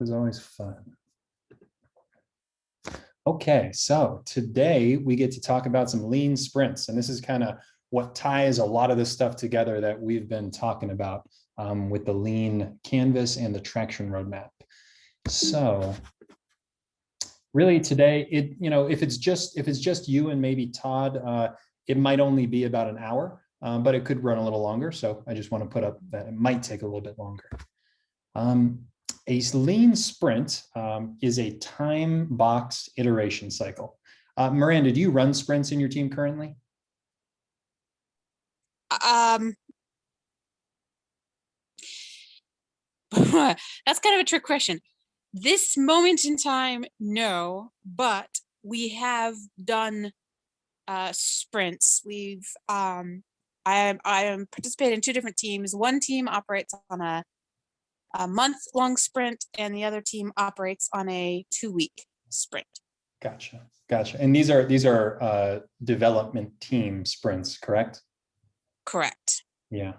was always fun. Okay, so today we get to talk about some lean sprints, and this is kind of what ties a lot of this stuff together that we've been talking about with the lean canvas and the traction roadmap. So really today, if it's just you and maybe Todd, it might only be about an hour, but it could run a little longer. So I just want to put up that it might take a little bit longer. A lean sprint is a time-boxed iteration cycle. Miranda, do you run sprints in your team currently? That's kind of a trick question. This moment in time, no, but we have done sprints. We've I am participating in two different teams. One team operates on a month-long sprint, and the other team operates on a 2-week sprint. Gotcha. And these are development team sprints, correct? Correct. Yeah.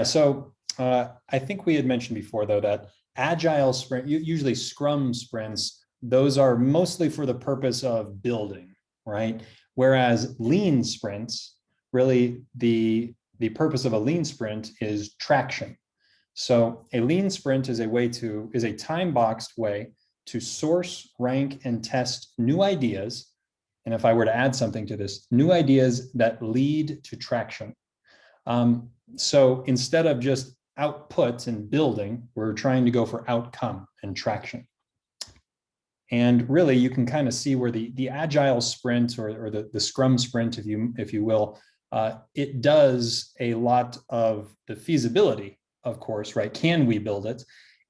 So I think we had mentioned before, though, that agile sprint, usually Scrum sprints, those are mostly for the purpose of building, right? Whereas lean sprints, really the purpose of a lean sprint is traction. So a lean sprint is a time-boxed way to source, rank, and test new ideas. And if I were to add something to this, new ideas that lead to traction. So instead of just output and building, we're trying to go for outcome and traction. And really, you can kind of see where the agile sprint or the Scrum sprint, if you will, it does a lot of the feasibility, of course, right? Can we build it?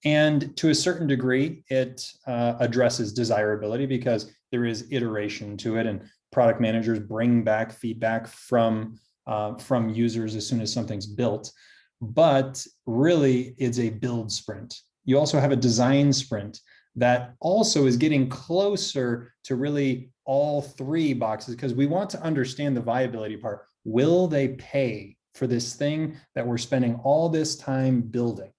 And to a certain degree, it addresses desirability because there is iteration to it, and product managers bring back feedback from users as soon as something's built. But really, it's a build sprint. You also have a design sprint that also is getting closer to really all three boxes, because we want to understand the viability part. Will they pay for this thing that we're spending all this time building?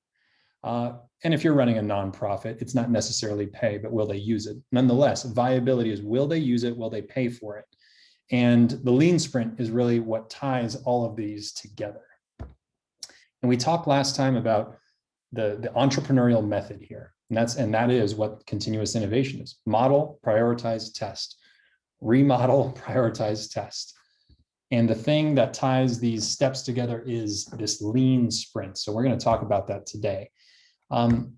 And if you're running a nonprofit, it's not necessarily pay, but will they use it? Nonetheless, viability is, will they use it? Will they pay for it? And the lean sprint is really what ties all of these together. And we talked last time about the entrepreneurial method here. And that is what continuous innovation is. Model, prioritize, test. Remodel, prioritize, test. And the thing that ties these steps together is this lean sprint. So we're going to talk about that today. So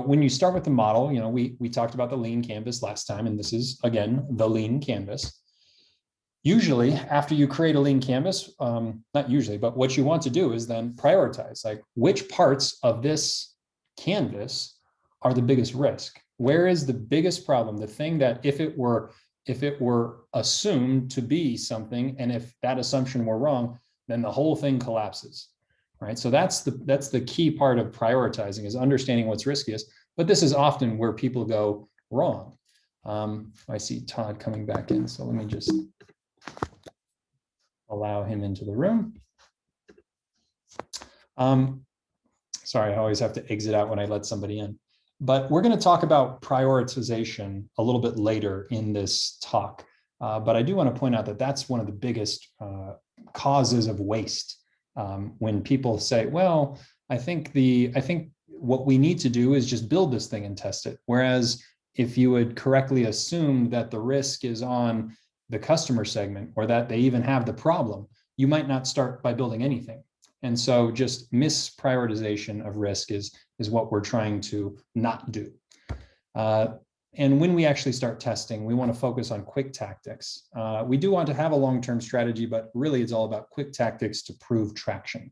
when you start with the model, we talked about the lean canvas last time, and this is, again, the lean canvas. Usually, after you create a lean canvas, not usually, but what you want to do is then prioritize, like which parts of this canvas are the biggest risk? Where is the biggest problem? The thing that if it were assumed to be something, and if that assumption were wrong, then the whole thing collapses, right? So that's the key part of prioritizing, is understanding what's riskiest. But this is often where people go wrong. I see Todd coming back in, so let me just allow him into the room. Sorry, I always have to exit out when I let somebody in. But we're going to talk about prioritization a little bit later in this talk. But I do want to point out that that's one of the biggest causes of waste. When people say, well, I think what we need to do is just build this thing and test it. Whereas if you would correctly assume that the risk is on the customer segment, or that they even have the problem, you might not start by building anything. And so just misprioritization of risk is what we're trying to not do. And when we actually start testing, we want to focus on quick tactics. We do want to have a long-term strategy, but really it's all about quick tactics to prove traction.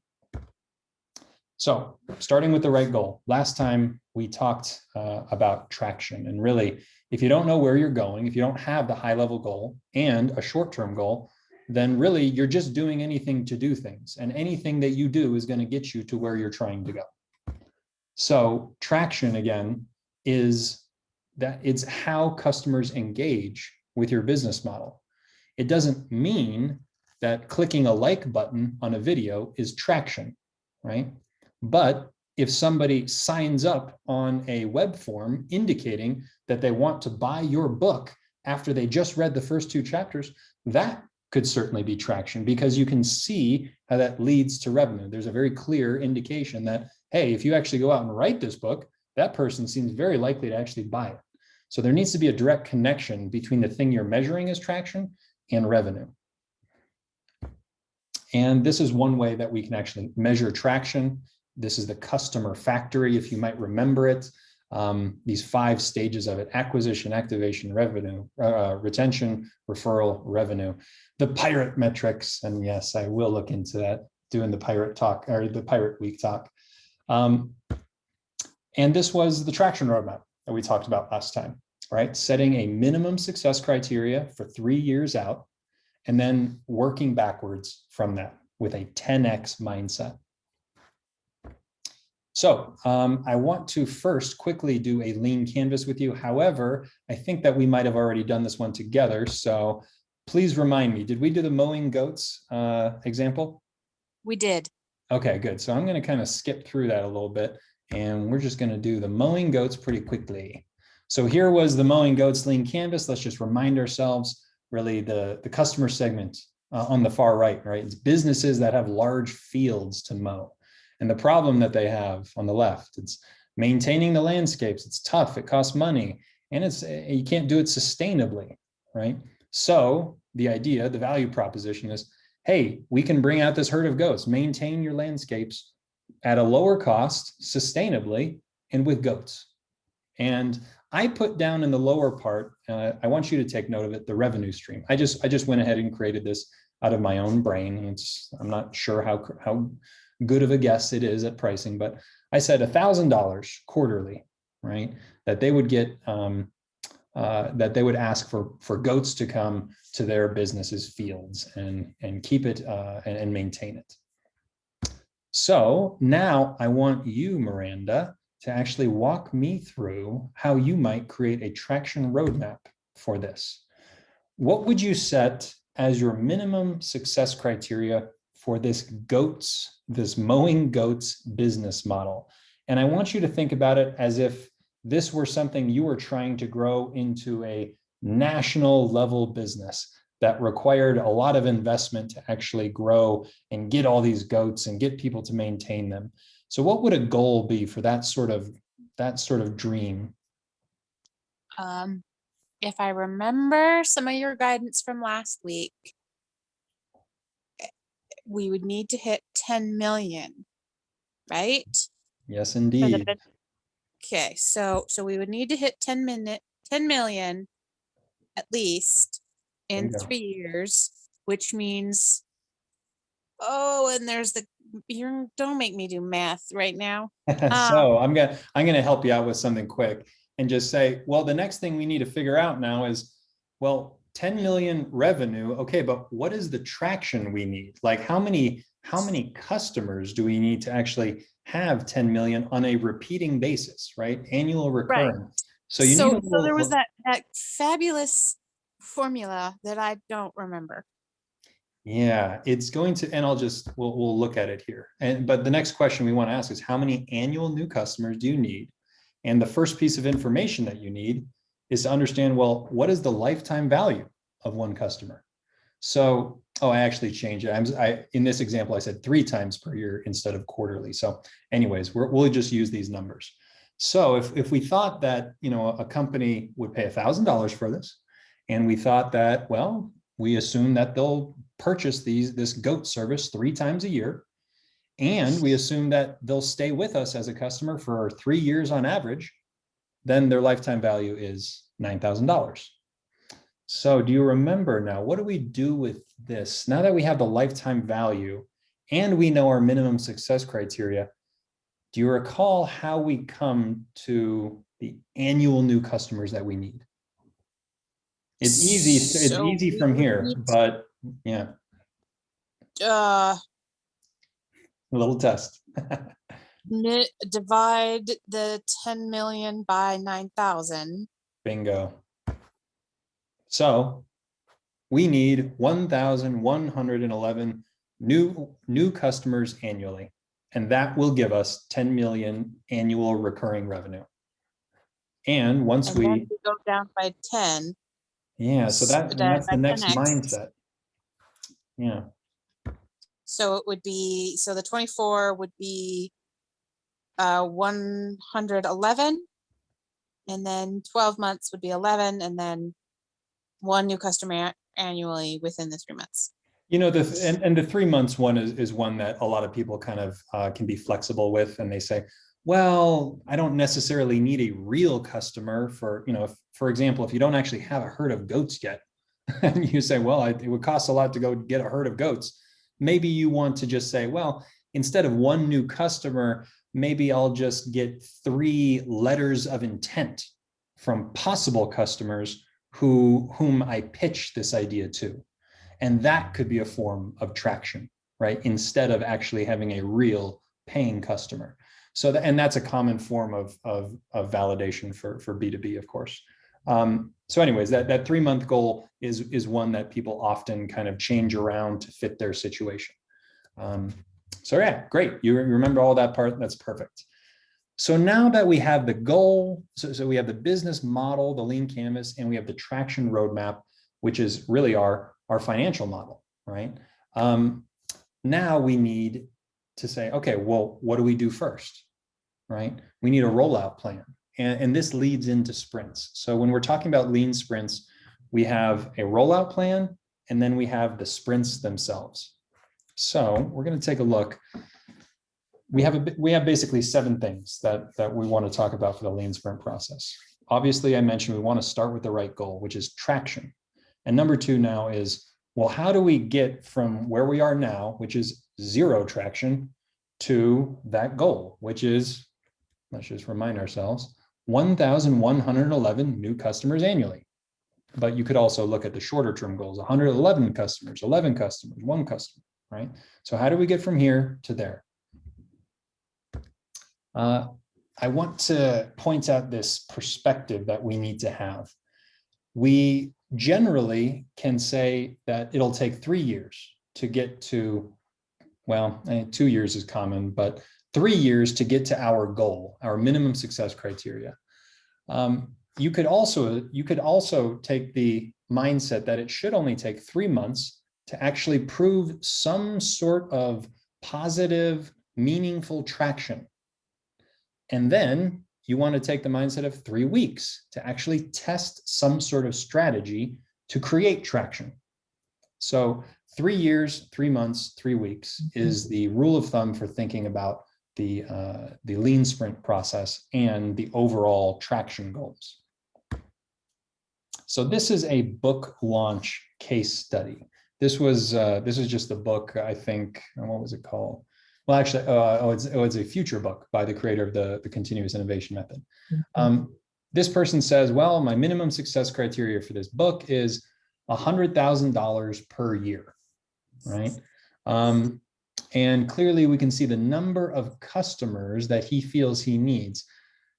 So starting with the right goal. Last time we talked about traction, and really, if you don't know where you're going, if you don't have the high-level goal and a short-term goal, then really you're just doing anything to do things, and anything that you do is going to get you to where you're trying to go. So traction, again, is that it's how customers engage with your business model. It doesn't mean that clicking a like button on a video is traction, right? But if somebody signs up on a web form indicating that they want to buy your book after they just read the first 2 chapters, that could certainly be traction, because you can see how that leads to revenue. There's a very clear indication that, hey, if you actually go out and write this book, that person seems very likely to actually buy it. So there needs to be a direct connection between the thing you're measuring as traction and revenue. And this is one way that we can actually measure traction. This is the customer factory, if you might remember it. These 5 stages of it: acquisition, activation, revenue, retention, referral, revenue. The pirate metrics, and yes, I will look into that, doing the pirate talk, or the pirate week talk. And this was the traction roadmap that we talked about last time, right? Setting a minimum success criteria for 3 years out, and then working backwards from that with a 10x mindset. So I want to first quickly do a lean canvas with you. However, I think that we might have already done this one together. So please remind me, did we do the mowing goats example? We did. Okay, good. So I'm going to kind of skip through that a little bit, and we're just going to do the mowing goats pretty quickly. So here was the mowing goats lean canvas. Let's just remind ourselves, really, the customer segment on the far right, right? It's businesses that have large fields to mow. And the problem that they have on the left, it's maintaining the landscapes. It's tough, it costs money, and you can't do it sustainably, right? So the idea, the value proposition is, hey, we can bring out this herd of goats, maintain your landscapes at a lower cost, sustainably, and with goats. And I put down in the lower part, I want you to take note of it, the revenue stream. I just went ahead and created this out of my own brain. I'm not sure how good of a guess it is at pricing, but I said $1,000 quarterly, right? That they would get, that they would ask for goats to come to their businesses' fields and keep it and maintain it. So now I want you, Miranda, to actually walk me through how you might create a traction roadmap for this. What would you set as your minimum success criteria for this mowing goats business model? And I want you to think about it as if this were something you were trying to grow into a national level business that required a lot of investment to actually grow and get all these goats and get people to maintain them. So what would a goal be for that sort of dream? If I remember some of your guidance from last week, we would need to hit 10 million, right? Yes, indeed. Okay, so we would need to hit 10 million at least in 3 years, which means, oh, and there's don't make me do math right now. So I'm gonna help you out with something quick and just say, well, the next thing we need to figure out now is, well, 10 million revenue. Okay, but what is the traction we need? Like how many customers do we need to actually have 10 million on a repeating basis, right? Annual recurring. Right. So you need so there was that fabulous formula that I don't remember. Yeah, it's going to, and we'll look at it here. But the next question we want to ask is, how many annual new customers do you need? And the first piece of information that you need is to understand, well, what is the lifetime value of one customer? So, I actually changed it. In this example, I said 3 times per year instead of quarterly. So anyways, we'll just use these numbers. So if we thought that, a company would pay $1,000 for this, and we thought that, well, we assume that they'll purchase this goat service 3 times a year, and we assume that they'll stay with us as a customer for 3 years on average, then their lifetime value is $9,000. So do you remember now, what do we do with this? Now that we have the lifetime value and we know our minimum success criteria, do you recall how we come to the annual new customers that we need? It's easy. It's easy from here, but yeah. A little test. Divide the 10 million by 9,000. Bingo. So we need 1,111 new customers annually. And that will give us 10 million annual recurring revenue. And once And then we go down by 10. yeah, so that's the next 10x. mindset. Yeah. So it would be, so the 24 would be 111, and then 12 months would be 11, and then one new customer annually within the 3 months. You know, the 3 months one is one that a lot of people kind of can be flexible with, and they say, well, I don't necessarily need a real customer for, you know, if, for example, if you don't actually have a herd of goats yet, and you say, well, it would cost a lot to go get a herd of goats. Maybe you want to just say, well, instead of one new customer, maybe I'll just get 3 letters of intent from possible customers whom I pitch this idea to. And that could be a form of traction, right? Instead of actually having a real paying customer. So, and that's a common form of validation for B2B, of course. So anyways, that 3-month goal is one that people often kind of change around to fit their situation. So yeah, great. You remember all that part, that's perfect. So now that we have the goal, so we have the business model, the lean canvas, and we have the traction roadmap, which is really our financial model, right? Now we need to say, okay, well, what do we do first, right? We need a rollout plan. And this leads into sprints. So when we're talking about lean sprints, we have a rollout plan, and then we have the sprints themselves. So we're going to take a look. We have basically 7 things that we want to talk about for the lean sprint process. Obviously, I mentioned we want to start with the right goal, which is traction. And number 2 now is, well, how do we get from where we are now, which is 0 traction, to that goal, which is, let's just remind ourselves, 1,111 new customers annually. But you could also look at the shorter term goals, 111 customers, 11 customers, 1 customer, right? So how do we get from here to there? I want to point out this perspective that we need to have. We generally can say that it'll take 3 years to get to, well, 2 years is common, but 3 years to get to our goal, our minimum success criteria. You could also take the mindset that it should only take 3 months to actually prove some sort of positive, meaningful traction. And then you want to take the mindset of 3 weeks to actually test some sort of strategy to create traction. So 3 years, 3 months, 3 weeks is the rule of thumb for thinking about the lean sprint process and the overall traction goals. So this is a book launch case study. This was just a book, I think, what was it called? Well, actually, it's a future book by the creator of the continuous innovation method. This person says, well, my minimum success criteria for this book is $100,000 per year, right? And clearly we can see the number of customers that he feels he needs.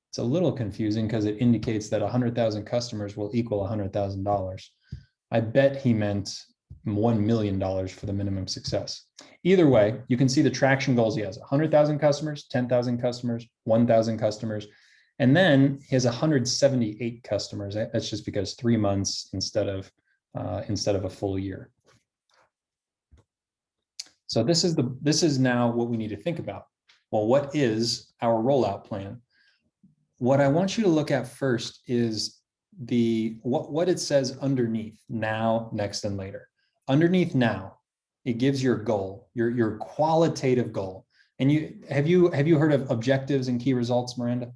It's a little confusing because it indicates that 100,000 customers will equal $100,000. I bet he meant $1 million for the minimum success. Either way, you can see the traction goals he has: 100,000 customers, 10,000 customers, 1,000 customers, and then he has 178 customers. That's just because 3 months instead of a full year. So this is now what we need to think about. Well, what is our rollout plan? What I want you to look at first is what it says underneath: now, next, and later. Underneath now, it gives your goal, your qualitative goal. And have you heard of objectives and key results, Miranda?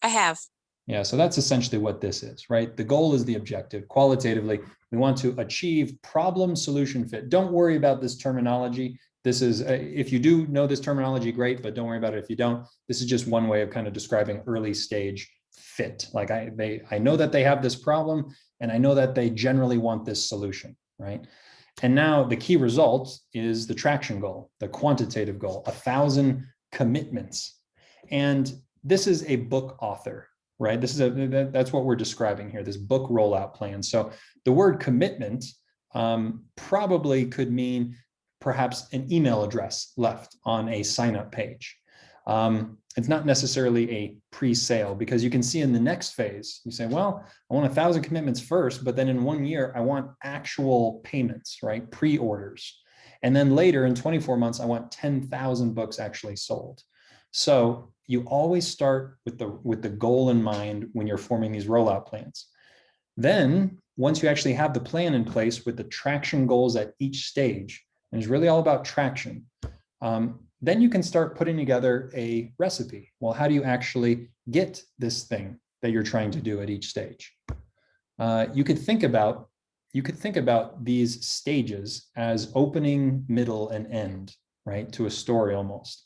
I have. Yeah, so that's essentially what this is, right? The goal is the objective. Qualitatively, we want to achieve problem solution fit. Don't worry about this terminology. This is, if you do know this terminology, great, but don't worry about it if you don't. This is just one way of kind of describing early stage fit. Like I know that they have this problem, and I know that they generally want this solution, right? And now the key result is the traction goal, the quantitative goal, 1,000 commitments. And this is a book author, right? That's what we're describing here, this book rollout plan. So the word commitment probably could mean perhaps an email address left on a sign-up page. It's not necessarily a pre-sale, because you can see in the next phase, you say, well, I want 1,000 commitments first, but then in 1 year, I want actual payments, right? Pre-orders. And then later in 24 months, I want 10,000 books actually sold. So you always start with the goal in mind when you're forming these rollout plans. Then once you actually have the plan in place with the traction goals at each stage, and it's really all about traction, then you can start putting together a recipe. Well, how do you actually get this thing that you're trying to do at each stage? You could think about these stages as opening, middle, and end, right, to a story almost.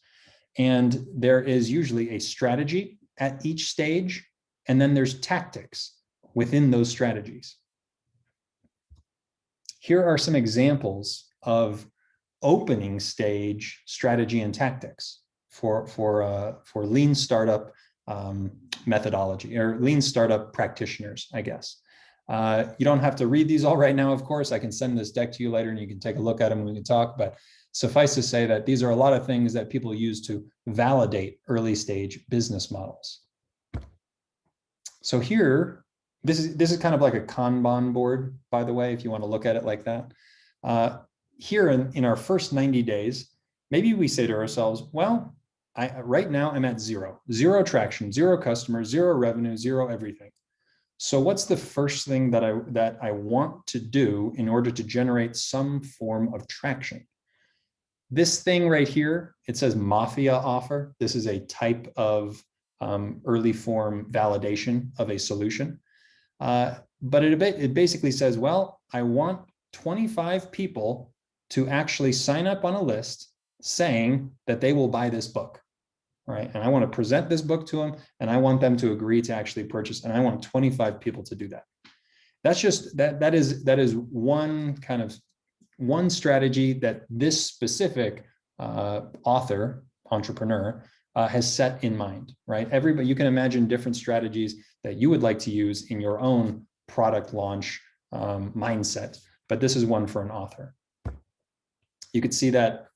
And there is usually a strategy at each stage, and then there's tactics within those strategies. Here are some examples of opening stage strategy and tactics for lean startup methodology, or lean startup practitioners, I guess. You don't have to read these all right now, of course. I can send this deck to you later and you can take a look at them and we can talk, but suffice to say that these are a lot of things that people use to validate early stage business models. So here, this is kind of like a Kanban board, by the way, if you want to look at it like that. Here in our first 90 days, maybe we say to ourselves, well, right now I'm at zero traction, 0 customers, 0 revenue, 0 everything. So what's the first thing that I want to do in order to generate some form of traction? This thing right here, it says Mafia offer. This is a type of early form validation of a solution. But it basically says, well, I want 25 people to actually sign up on a list saying that they will buy this book, right? And I want to present this book to them, and I want them to agree to actually purchase, and I want 25 people to do that. That's just, that is one strategy that this specific entrepreneur has set in mind, right? Everybody, you can imagine different strategies that you would like to use in your own product launch mindset, but this is one for an author. You could see that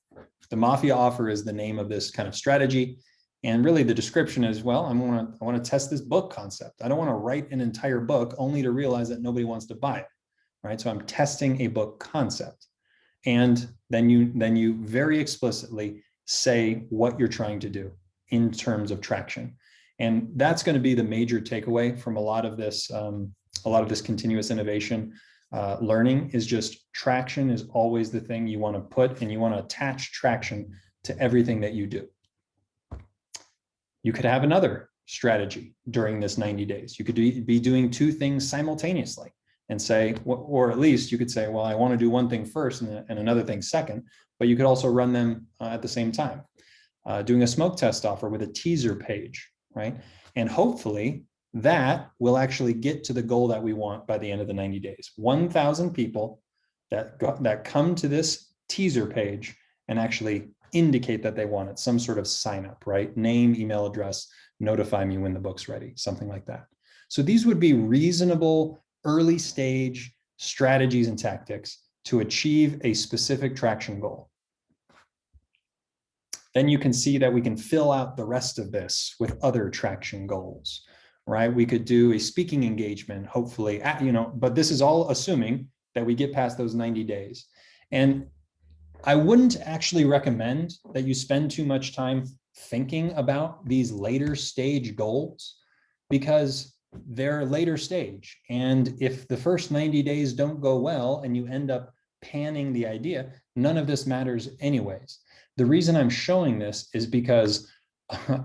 the Mafia offer is the name of this kind of strategy. And really the description is, well, I want to test this book concept. I don't want to write an entire book only to realize that nobody wants to buy it, right? So I'm testing a book concept. And then you very explicitly say what you're trying to do in terms of traction. And that's going to be the major takeaway from a lot of this continuous innovation learning, is just traction is always the thing you want to put, and you want to attach traction to everything that you do. You could have another strategy during this 90 days. You could be doing 2 things simultaneously and say, or at least you could say, well, I want to do one thing first and another thing second, but you could also run them at the same time. Doing a smoke test offer with a teaser page, right? And hopefully that will actually get to the goal that we want by the end of the 90 days. 1,000 people that come to this teaser page and actually indicate that they want it, some sort of sign up, right? Name, email address, notify me when the book's ready, something like that. So these would be reasonable early stage strategies and tactics to achieve a specific traction goal. Then you can see that we can fill out the rest of this with other traction goals, right? We could do a speaking engagement, hopefully, but this is all assuming that we get past those 90 days. And I wouldn't actually recommend that you spend too much time thinking about these later stage goals, because they're later stage. And if the first 90 days don't go well and you end up panning the idea, none of this matters anyways. The reason I'm showing this is because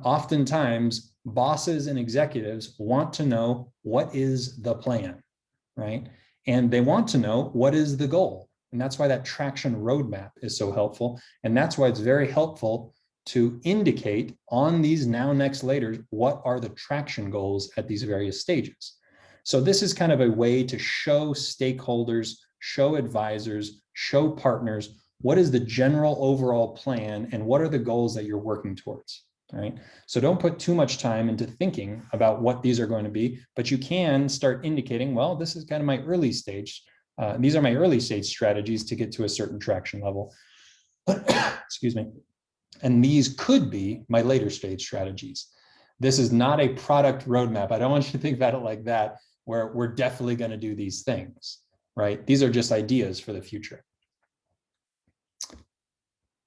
oftentimes bosses and executives want to know what is the plan, right? And they want to know what is the goal. And that's why that traction roadmap is so helpful. And that's why it's very helpful to indicate on these now, next, later, what are the traction goals at these various stages. So this is kind of a way to show stakeholders, show advisors, show partners, what is the general overall plan and what are the goals that you're working towards, right? So don't put too much time into thinking about what these are going to be, but you can start indicating, well, this is kind of my early stage. These are my early stage strategies to get to a certain traction level. Excuse me. And these could be my later stage strategies. This is not a product roadmap. I don't want you to think about it like that, where we're definitely going to do these things, right? These are just ideas for the future.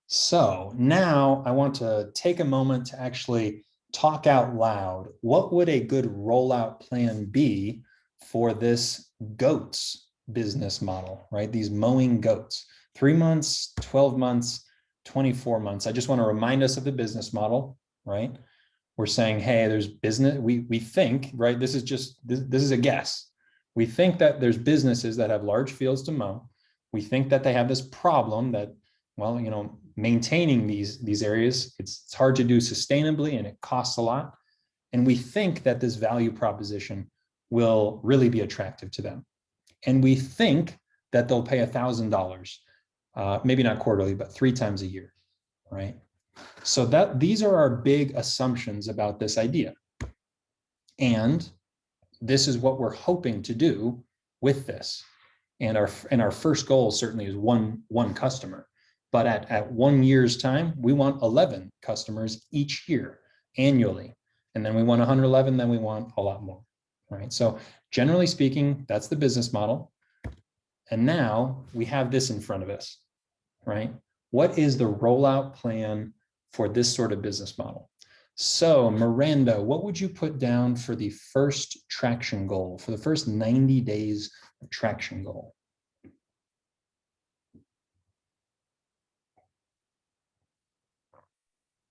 So now I want to take a moment to actually talk out loud. What would a good rollout plan be for this goats business model, right? These mowing goats, 3 months, 12 months, 24 months. I just want to remind us of the business model, right? We're saying, hey, there's business. We think, right? This is a guess. We think that there's businesses that have large fields to mow. We think that they have this problem that, well, maintaining these areas, it's hard to do sustainably and it costs a lot. And we think that this value proposition will really be attractive to them. And we think that they'll pay $1,000, maybe not quarterly, but 3 times a year, right? So these are our big assumptions about this idea. And this is what we're hoping to do with this. And our first goal certainly is one customer. But at 1 year's time, we want 11 customers each year, annually. And then we want 111, then we want a lot more, right? So generally speaking, that's the business model. And now we have this in front of us, right? What is the rollout plan for this sort of business model? So Miranda, what would you put down for the first traction goal, for the first 90 days of traction goal?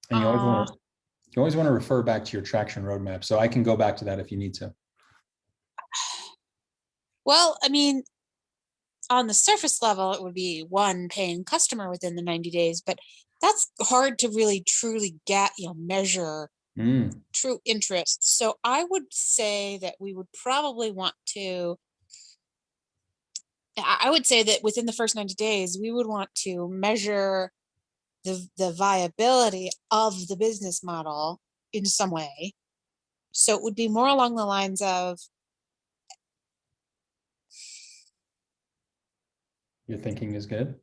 And you always want to refer back to your traction roadmap. So I can go back to that if you need to. Well, I mean, on the surface level, it would be 1 paying customer within the 90 days, but that's hard to really truly get, measure true interest. So I would say that we would probably want to, I would say that within the first 90 days, we would want to measure the viability of the business model in some way. So it would be more along the lines of, your thinking is good.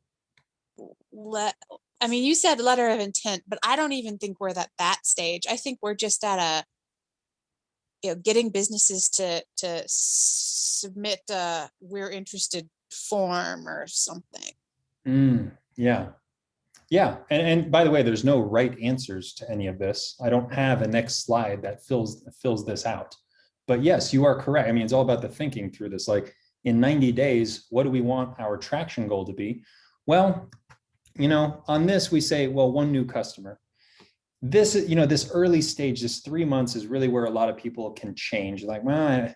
You said letter of intent, but I don't even think we're at that stage. I think we're just at getting businesses to submit we're interested form or something. Yeah. And by the way, there's no right answers to any of this. I don't have a next slide that fills this out. But yes, you are correct. It's all about the thinking through this. Like in 90 days, what do we want our traction goal to be? Well, on this, we say, well, 1 new customer. This, this early stage, this 3 months is really where a lot of people can change. Like, well,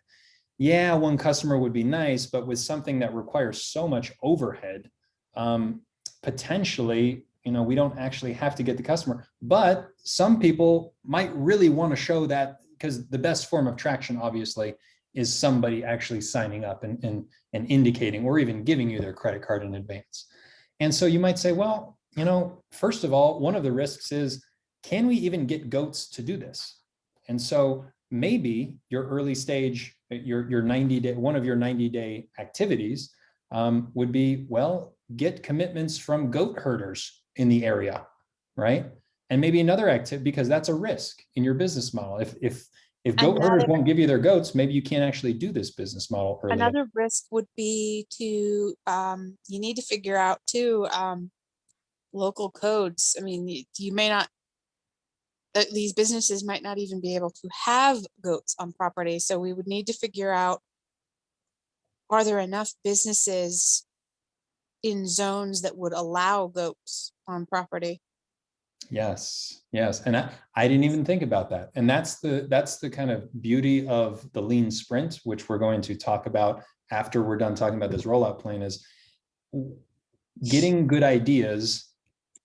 yeah, 1 customer would be nice, but with something that requires so much overhead, potentially, we don't actually have to get the customer. But some people might really want to show that, because the best form of traction, obviously, is somebody actually signing up and indicating or even giving you their credit card in advance. And so you might say, well, first of all, one of the risks is, can we even get goats to do this? And so maybe your early stage, your 90-day, one of your 90-day activities would be, well, get commitments from goat herders in the area, right? And maybe another activity, because that's a risk in your business model. If goat herders won't give you their goats, maybe you can't actually do this business model early. Another risk would be to, you need to figure out too, local codes. You may not, these businesses might not even be able to have goats on property. So we would need to figure out, are there enough businesses in zones that would allow goats on property? Yes. And I didn't even think about that. And that's the kind of beauty of the lean sprint, which we're going to talk about after we're done talking about this rollout plan, is getting good ideas.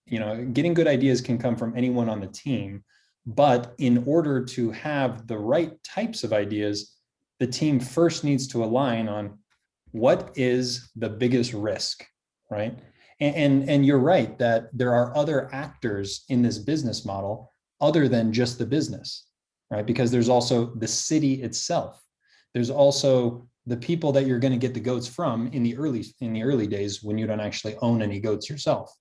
Getting good ideas can come from anyone on the team, but in order to have the right types of ideas, the team first needs to align on what is the biggest risk, right? And you're right that there are other actors in this business model other than just the business, right? Because there's also the city itself. There's also the people that you're going to get the goats from in the early days when you don't actually own any goats yourself,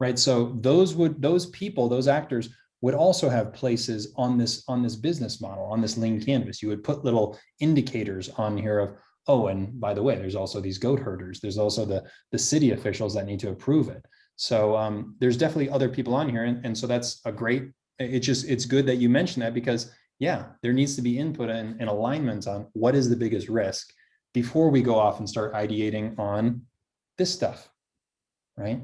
right? So those people, those actors would also have places on this business model, on this lean canvas. You would put little indicators on here of, oh, and by the way, there's also these goat herders. There's also the city officials that need to approve it. So there's definitely other people on here. And so that's a great, it's good that you mentioned that, because yeah, there needs to be input and alignment on what is the biggest risk before we go off and start ideating on this stuff, right?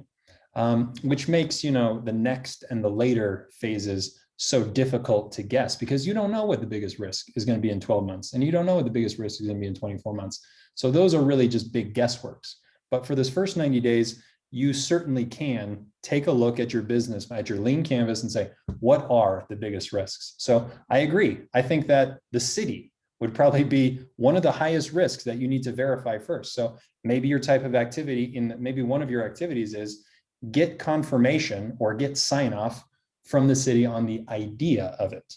Which makes, the next and the later phases so difficult to guess, because you don't know what the biggest risk is going to be in 12 months, and you don't know what the biggest risk is going to be in 24 months. So those are really just big guessworks. But for this first 90 days, you certainly can take a look at your business, at your lean canvas, and say, what are the biggest risks? So I agree. I think that the city would probably be one of the highest risks that you need to verify first. So maybe your type of activity, maybe one of your activities is get confirmation or get sign off from the city on the idea of it.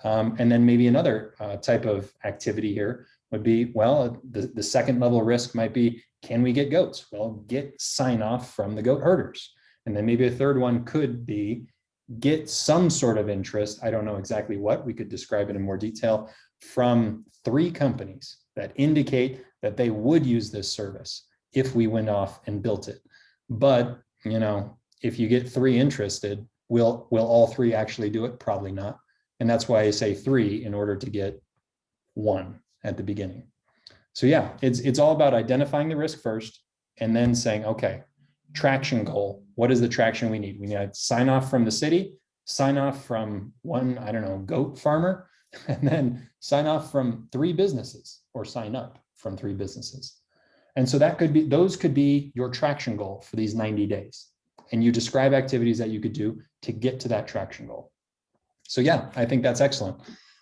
And then maybe another type of activity here would be, well, the second level risk might be, can we get goats? Well, get sign off from the goat herders. And then maybe a third one could be get some sort of interest. I don't know exactly what, we could describe it in more detail, from 3 companies that indicate that they would use this service if we went off and built it. But, if you get 3 interested, will all 3 actually do it? Probably not. And that's why I say 3 in order to get 1 at the beginning. So yeah, it's all about identifying the risk first and then saying, okay, traction goal. What is the traction we need? We need sign off from the city, sign off from one, I don't know, goat farmer, and then sign off from 3 businesses, or sign up from 3 businesses. And so those could be your traction goal for these 90 days. And you describe activities that you could do to get to that traction goal. So yeah, I think that's excellent.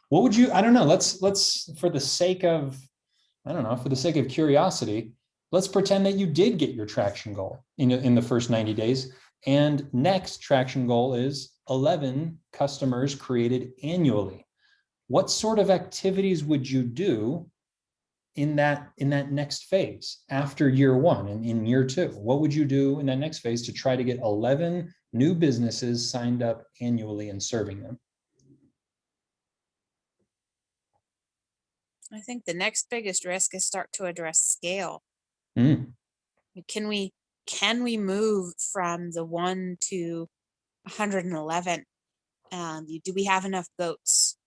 What would you, I don't know, let's for the sake of curiosity, let's pretend that you did get your traction goal in the first 90 days. And next traction goal is 11 customers created annually. What sort of activities would you do in that next phase after year 1 and in year 2? What would you do in that next phase to try to get 11 new businesses signed up annually and serving them? I think the next biggest risk is start to address scale. Mm. Can we move from the 1 to 111? Do we have enough goats?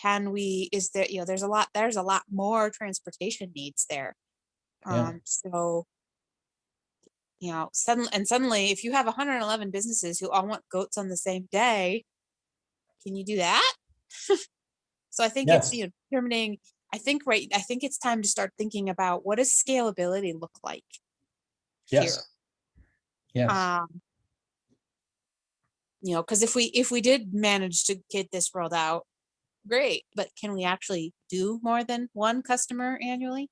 Is there, there's a lot more transportation needs there. Yeah. So, suddenly if you have 111 businesses who all want goats on the same day, can you do that? So I think it's, Yes. determining, I think it's time to start thinking about, what does scalability look like here? Yes. Yes. Because if we did manage to get this rolled out, great, but can we actually do more than 1 customer annually?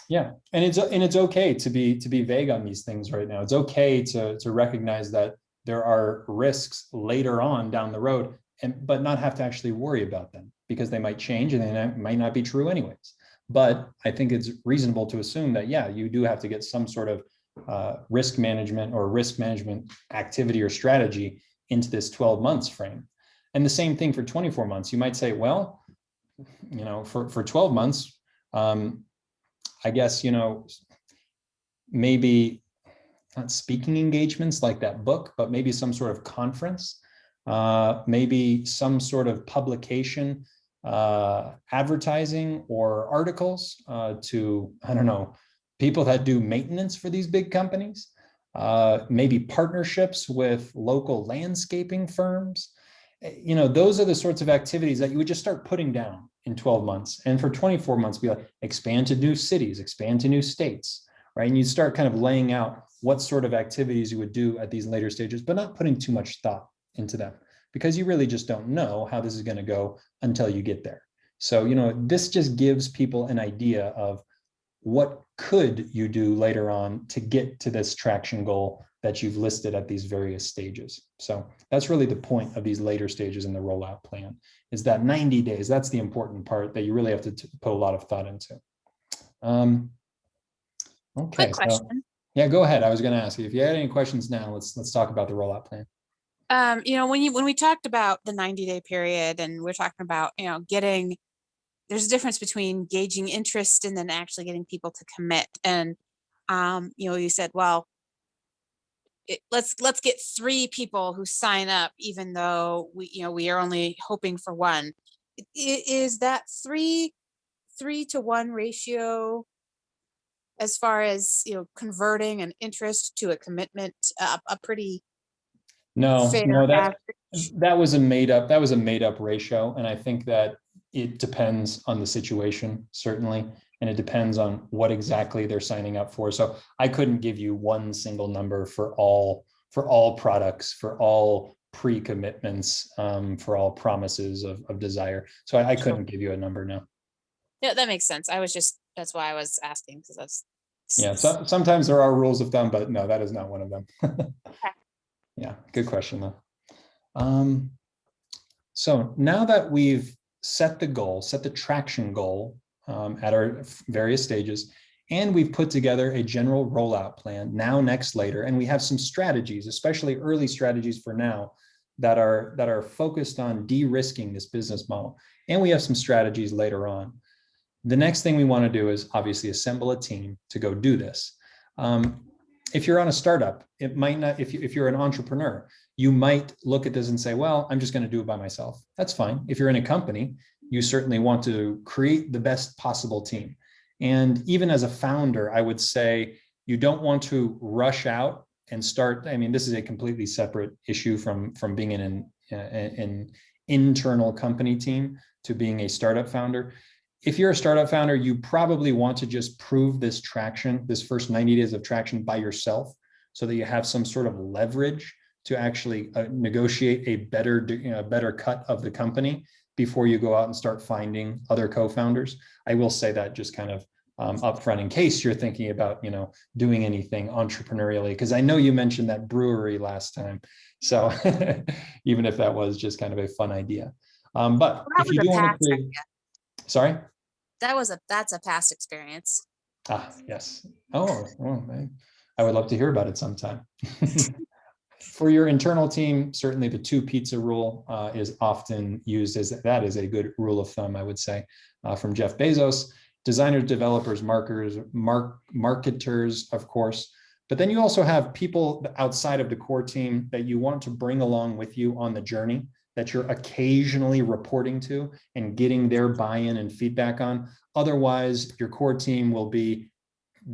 Yeah, and it's okay to be vague on these things right now. It's okay to recognize that there are risks later on down the road, but not have to actually worry about them, because they might change and they might not be true anyways. But I think it's reasonable to assume that, yeah, you do have to get some sort of risk management activity or strategy into this 12 months frame. And the same thing for 24 months. You might say, well, for 12 months, I guess, maybe not speaking engagements like that book, but maybe some sort of conference, maybe some sort of publication, advertising or articles to, I don't know, people that do maintenance for these big companies, maybe partnerships with local landscaping firms. Those are the sorts of activities that you would just start putting down in 12 months. And for 24 months, be like, expand to new cities, expand to new states, right? And you start kind of laying out what sort of activities you would do at these later stages, but not putting too much thought into them, because you really just don't know how this is going to go until you get there. So, this just gives people an idea of what could you do later on to get to this traction goal that you've listed at these various stages. So that's really the point of these later stages in the rollout plan, is that 90 days. That's the important part that you really have to put a lot of thought into. Okay. Quick question. Yeah, go ahead. I was going to ask you if you had any questions now. Let's talk about the rollout plan. When we talked about the 90-day period and we're talking about, getting, there's a difference between gauging interest and then actually getting people to commit. And, you said, well, let's get 3 people who sign up, even though we are only hoping for one. Is that 3-to-1 ratio as far as converting an interest to a commitment, a pretty No, fair no, average? that was a made up ratio. And I think that it depends on the situation, certainly. And it depends on what exactly they're signing up for. So I couldn't give you one single number for all products, for all pre-commitments, for all promises of desire. So I Sure. couldn't give you a number now. Yeah, that makes sense. That's why I was asking, because that's Yeah, so sometimes there are rules of thumb, but no, that is not one of them. Yeah, good question though. So now that we've set the traction goal at our various stages, and we've put together a general rollout plan, now, next, later, and we have some strategies, especially early strategies for now, that are focused on de-risking this business model. And we have some strategies later on. The next thing we want to do is obviously assemble a team to go do this. If you're on a startup, it might not, if you're an entrepreneur, you might look at this and say, well, I'm just going to do it by myself. That's fine. If you're in a company, you certainly want to create the best possible team. And even as a founder, I would say you don't want to rush out and start. I mean, this is a completely separate issue from being in an internal company team to being a startup founder. If you're a startup founder, you probably want to just prove this traction, this first 90 days of traction by yourself, so that you have some sort of leverage to actually negotiate a better cut of the company before you go out and start finding other co-founders. I will say that just kind of upfront, in case you're thinking about doing anything entrepreneurially, because I know you mentioned that brewery last time. So even if that was just kind of a fun idea, but Well, that if was you a do want to past create, idea. sorry. That's a past experience. Ah, yes. Oh, I would love to hear about it sometime. For your internal team, certainly the 2 pizza rule is often used as that is a good rule of thumb, I would say, from Jeff Bezos. Designers, developers, marketers, of course. But then you also have people outside of the core team that you want to bring along with you on the journey, that you're occasionally reporting to and getting their buy-in and feedback on. Otherwise, your core team will be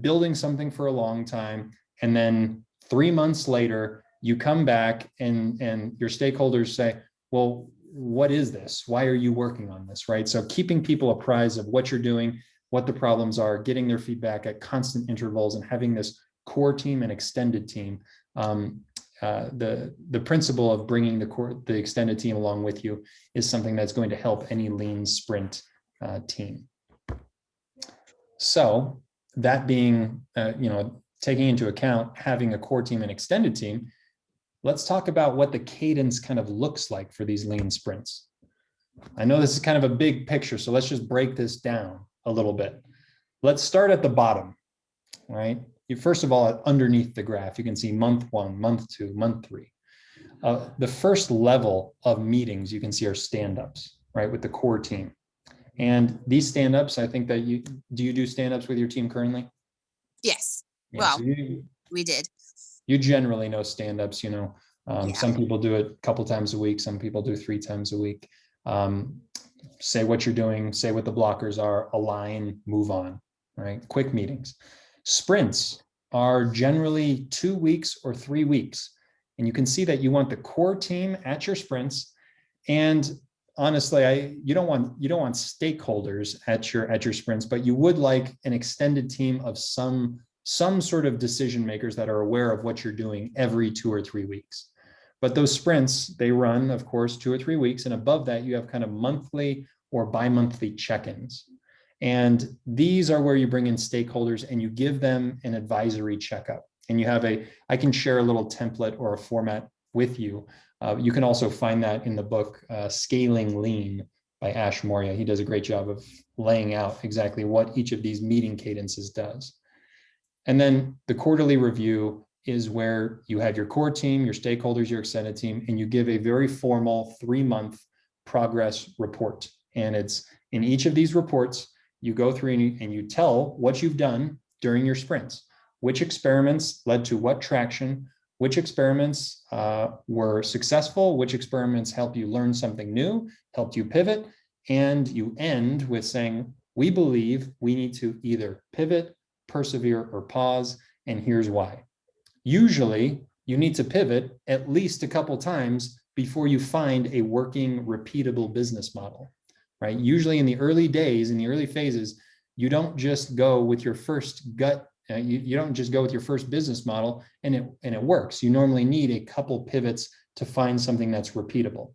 building something for a long time, and then 3 months later, you come back and your stakeholders say, well, what is this? Why are you working on this, right? So keeping people apprised of what you're doing, what the problems are, getting their feedback at constant intervals, and having this core team and extended team. The principle of bringing the extended team along with you is something that's going to help any lean sprint team. So that being, taking into account having a core team and extended team, let's talk about what the cadence kind of looks like for these lean sprints. I know this is kind of a big picture, so let's just break this down a little bit. Let's start at the bottom, right? First of all, underneath the graph, you can see month 1, month 2, month 3. The first level of meetings you can see are stand-ups, right, with the core team. And these stand-ups, I think that you do stand-ups with your team currently? Yes. Yeah, Well, so we did. you generally know stand-ups, Yeah. some people do it a couple times a week, some people do 3 times a week. Say what you're doing, say what the blockers are, align, move on, right? Quick meetings. Sprints are generally 2 weeks or 3 weeks. And you can see that you want the core team at your sprints. And honestly, you don't want stakeholders at your sprints, but you would like an extended team of some sort of decision makers that are aware of what you're doing every 2 or 3 weeks. But those sprints, they run, of course, 2 or 3 weeks. And above that, you have kind of monthly or bi-monthly check-ins. And these are where you bring in stakeholders and you give them an advisory checkup. And you have I can share a little template or a format with you. You can also find that in the book, Scaling Lean by Ash Moria. He does a great job of laying out exactly what each of these meeting cadences does. And then the quarterly review is where you have your core team, your stakeholders, your extended team, and you give a very formal 3-month progress report. And it's in each of these reports, you go through and you tell what you've done during your sprints, which experiments led to what traction, which experiments were successful, which experiments helped you learn something new, helped you pivot, and you end with saying, we believe we need to either pivot, persevere, or pause, and here's why. Usually, you need to pivot at least a couple times before you find a working, repeatable business model, right? Usually in the early days, in the early phases, you don't just go with your first gut, you don't just go with your first business model and it works. You normally need a couple pivots to find something that's repeatable.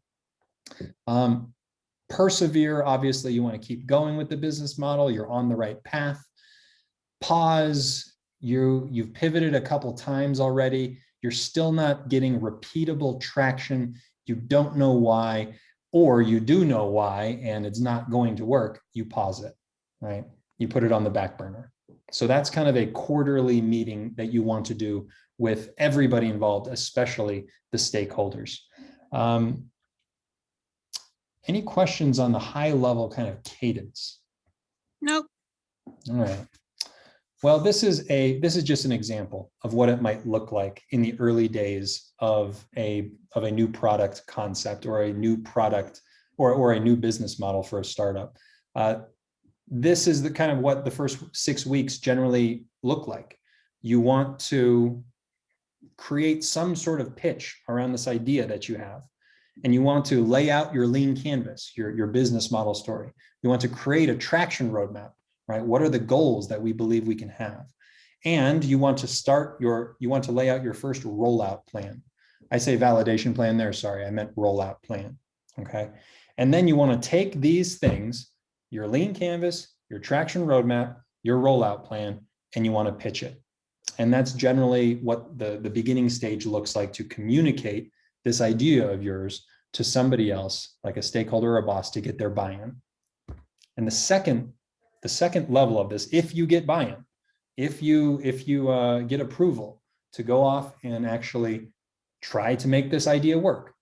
Persevere, obviously, you want to keep going with the business model. You're on the right path. Pause, you've pivoted a couple times already. You're still not getting repeatable traction. You don't know why, or you do know why, and it's not going to work. You pause it, right? You put it on the back burner. So that's kind of a quarterly meeting that you want to do with everybody involved, especially the stakeholders. Any questions on the high level kind of cadence? Nope. All right. Well, this is just an example of what it might look like in the early days of a new product concept or a new product or a new business model for a startup. This is the kind of what the first 6 weeks generally look like. You want to create some sort of pitch around this idea that you have. And you want to lay out your lean canvas, your business model story. You want to create a traction roadmap, right? What are the goals that we believe we can have? And you want to lay out your first rollout plan. I say validation plan there, sorry, I meant rollout plan, okay? And then you want to take these things, your lean canvas, your traction roadmap, your rollout plan, and you want to pitch it. And that's generally what the beginning stage looks like to communicate this idea of yours to somebody else, like a stakeholder or a boss, to get their buy-in. And the second level of this, if you get buy-in, if you get approval to go off and actually try to make this idea work,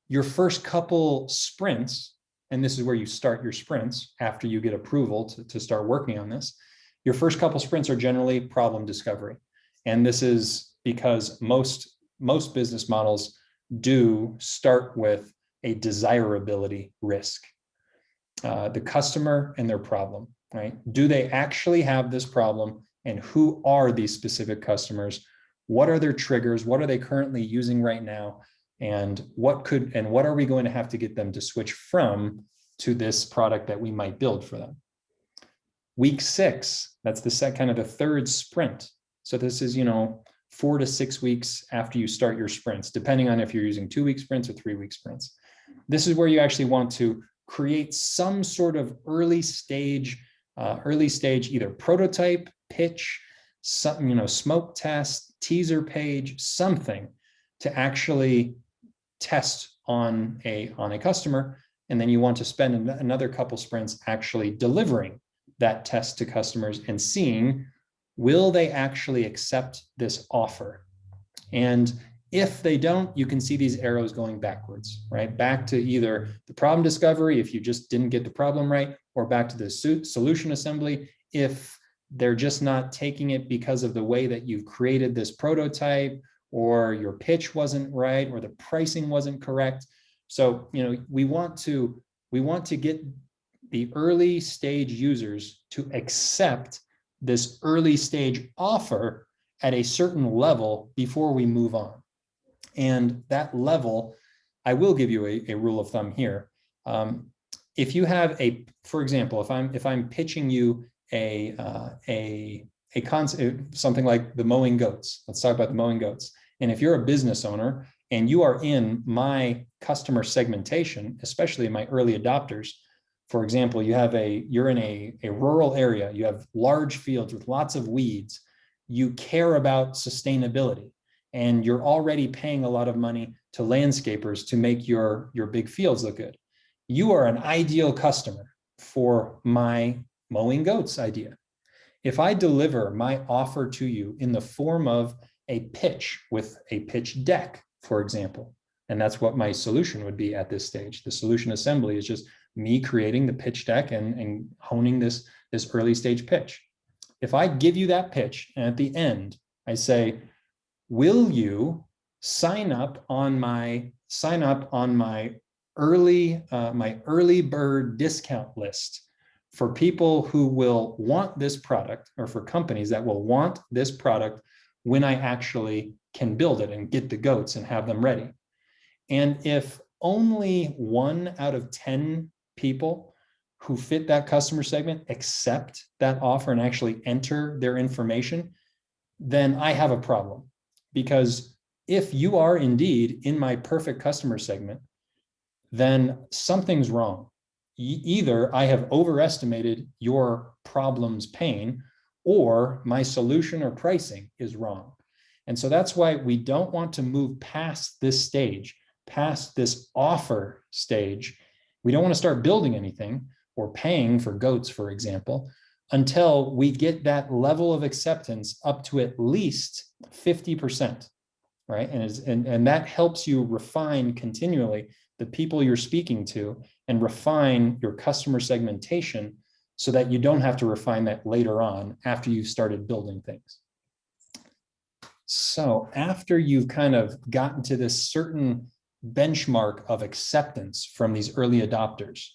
your first couple sprints, and this is where you start your sprints after you get approval to start working on this, your first couple sprints are generally problem discovery. And this is because most business models do start with a desirability risk. The customer and their problem, right? Do they actually have this problem? And who are these specific customers? What are their triggers? What are they currently using right now? And what are we going to have to get them to switch from to this product that we might build for them? Week 6, that's the third sprint. So this is, 4 to 6 weeks after you start your sprints, depending on if you're using 2-week sprints or 3-week sprints. This is where you actually want to create some sort of early stage either prototype, pitch, some, smoke test, teaser page, something to actually test on a customer. And then you want to spend another couple sprints actually delivering that test to customers and seeing, will they actually accept this offer? And if they don't, you can see these arrows going backwards, right? Back to either the problem discovery, if you just didn't get the problem right, or back to the solution assembly, if they're just not taking it because of the way that you've created this prototype, or your pitch wasn't right, or the pricing wasn't correct. So, we want to get the early stage users to accept this early stage offer at a certain level before we move on. And that level, I will give you a rule of thumb here. If you have for example, if I'm pitching you a concept, something like the mowing goats, let's talk about the mowing goats. And if you're a business owner and you are in my customer segmentation, especially my early adopters, for example, you're in a rural area, you have large fields with lots of weeds, you care about sustainability, and you're already paying a lot of money to landscapers to make your big fields look good. You are an ideal customer for my mowing goats idea. If I deliver my offer to you in the form of a pitch with a pitch deck, for example, and that's what my solution would be at this stage. The solution assembly is just me creating the pitch deck and honing this early stage pitch. If I give you that pitch and at the end I say, will you sign up on my early bird discount list for people who will want this product, or for companies that will want this product when I actually can build it and get the goats and have them ready. And if only 1 out of 10 people who fit that customer segment accept that offer and actually enter their information, then I have a problem. Because if you are indeed in my perfect customer segment, then something's wrong. Either I have overestimated your problem's pain, or my solution or pricing is wrong. And so that's why we don't want to move past this stage, past this offer stage. We don't want to start building anything or paying for goats, for example, until we get that level of acceptance up to at least 50%, right? And that helps you refine continually the people you're speaking to and refine your customer segmentation so that you don't have to refine that later on after you've started building things. So after you've kind of gotten to this certain benchmark of acceptance from these early adopters,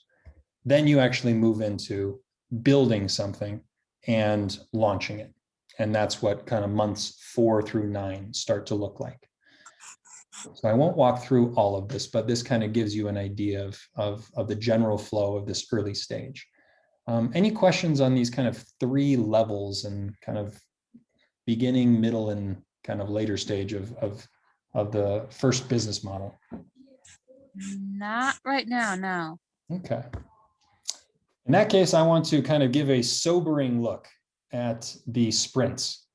then you actually move into building something and launching it. And that's what kind of months 4 through 9 start to look like. So I won't walk through all of this, but this kind of gives you an idea of the general flow of this early stage. Any questions on these kind of 3 levels and kind of beginning, middle, and kind of later stage of the first business model? Not right now, no. Okay. In that case, I want to kind of give a sobering look at the sprints.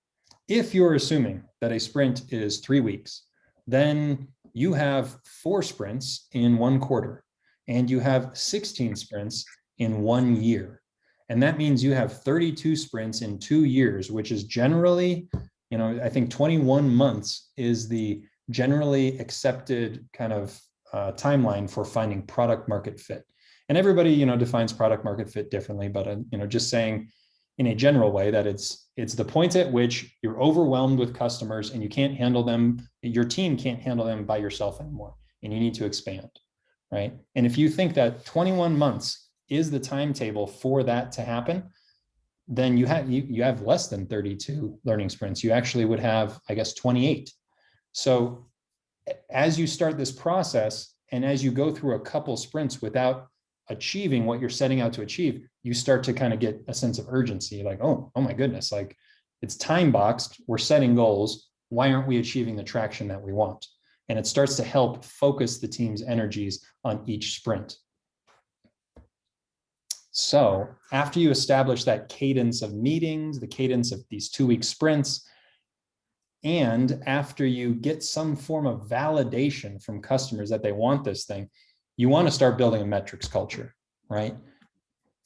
If you're assuming that a sprint is 3 weeks, then you have 4 sprints in 1 quarter, and you have 16 sprints in 1 year. And that means you have 32 sprints in 2 years, which is generally, I think 21 months is the generally accepted kind of timeline for finding product market fit. And everybody, defines product market fit differently, but, just saying in a general way that it's the point at which you're overwhelmed with customers and you can't handle them, your team can't handle them by yourself anymore, and you need to expand, right? And if you think that 21 months is the timetable for that to happen, then you have less than 32 learning sprints. You actually would have, I guess, 28. So as you start this process and as you go through a couple sprints without achieving what you're setting out to achieve, you start to kind of get a sense of urgency, like, oh my goodness, like it's time boxed, we're setting goals, why aren't we achieving the traction that we want? And it starts to help focus the team's energies on each sprint. So after you establish that cadence of meetings, the cadence of these 2-week sprints, and after you get some form of validation from customers that they want this thing, you want to start building a metrics culture, right?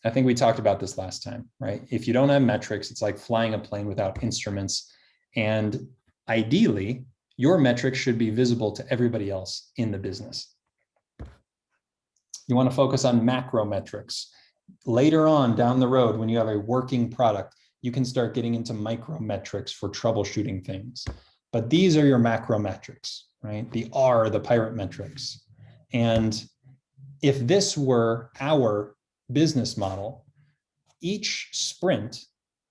I think we talked about this last time, right? If you don't have metrics, it's like flying a plane without instruments. And ideally, your metrics should be visible to everybody else in the business. You want to focus on macro metrics. Later on down the road, when you have a working product, you can start getting into micro metrics for troubleshooting things. But these are your macro metrics, right? The R, the pirate metrics. And if this were our business model, each sprint,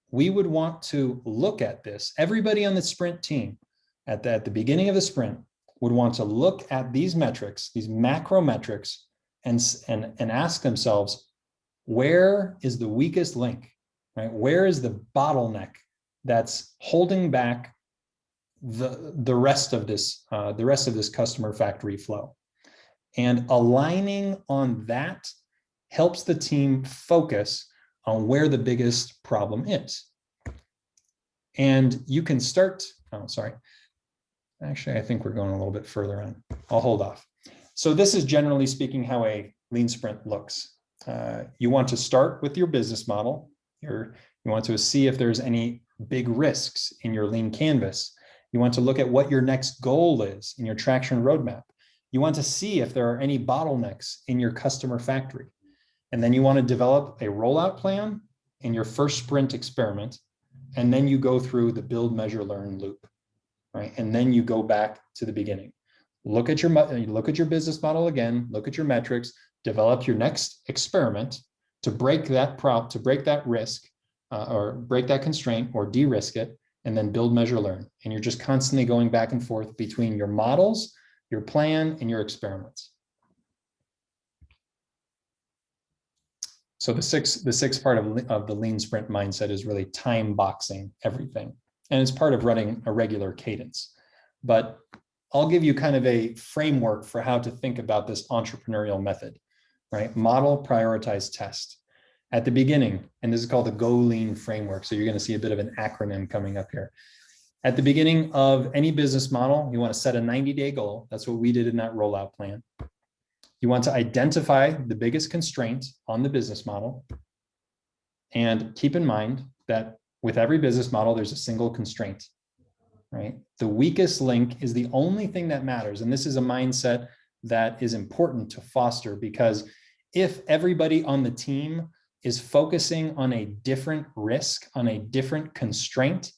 we would want to look at this. Everybody on the sprint team at the beginning of the sprint would want to look at these metrics, these macro metrics, and ask themselves, where is the weakest link, right? Where is the bottleneck that's holding back the rest of this customer factory flow? And aligning on that helps the team focus on where the biggest problem is. And you can start, Actually, I think we're going a little bit further on. I'll hold off. So this is generally speaking how a lean sprint looks. You want to start with your business model You want to see if there's any big risks in your lean canvas. You want to look at what your next goal is in your traction roadmap. You want to see if there are any bottlenecks in your customer factory. And then you want to develop a rollout plan in your first sprint experiment. And then you go through the build, measure, learn loop, right? And then you go back to the beginning. Look at your business model again, look at your metrics, develop your next experiment to break that risk or break that constraint or de-risk it, and then build, measure, learn. And you're just constantly going back and forth between your models, your plan, and your experiments. So the sixth part of the lean sprint mindset is really time boxing everything. And it's part of running a regular cadence. But I'll give you kind of a framework for how to think about this entrepreneurial method, right? Model, prioritize, test. At the beginning, and this is called the Golean Framework, so you're going to see a bit of an acronym coming up here. At the beginning of any business model, you want to set a 90-day goal. That's what we did in that rollout plan. You want to identify the biggest constraint on the business model. And keep in mind that with every business model, there's a single constraint, right? The weakest link is the only thing that matters. And this is a mindset that is important to foster, because if everybody on the team is focusing on a different risk, on a different constraint,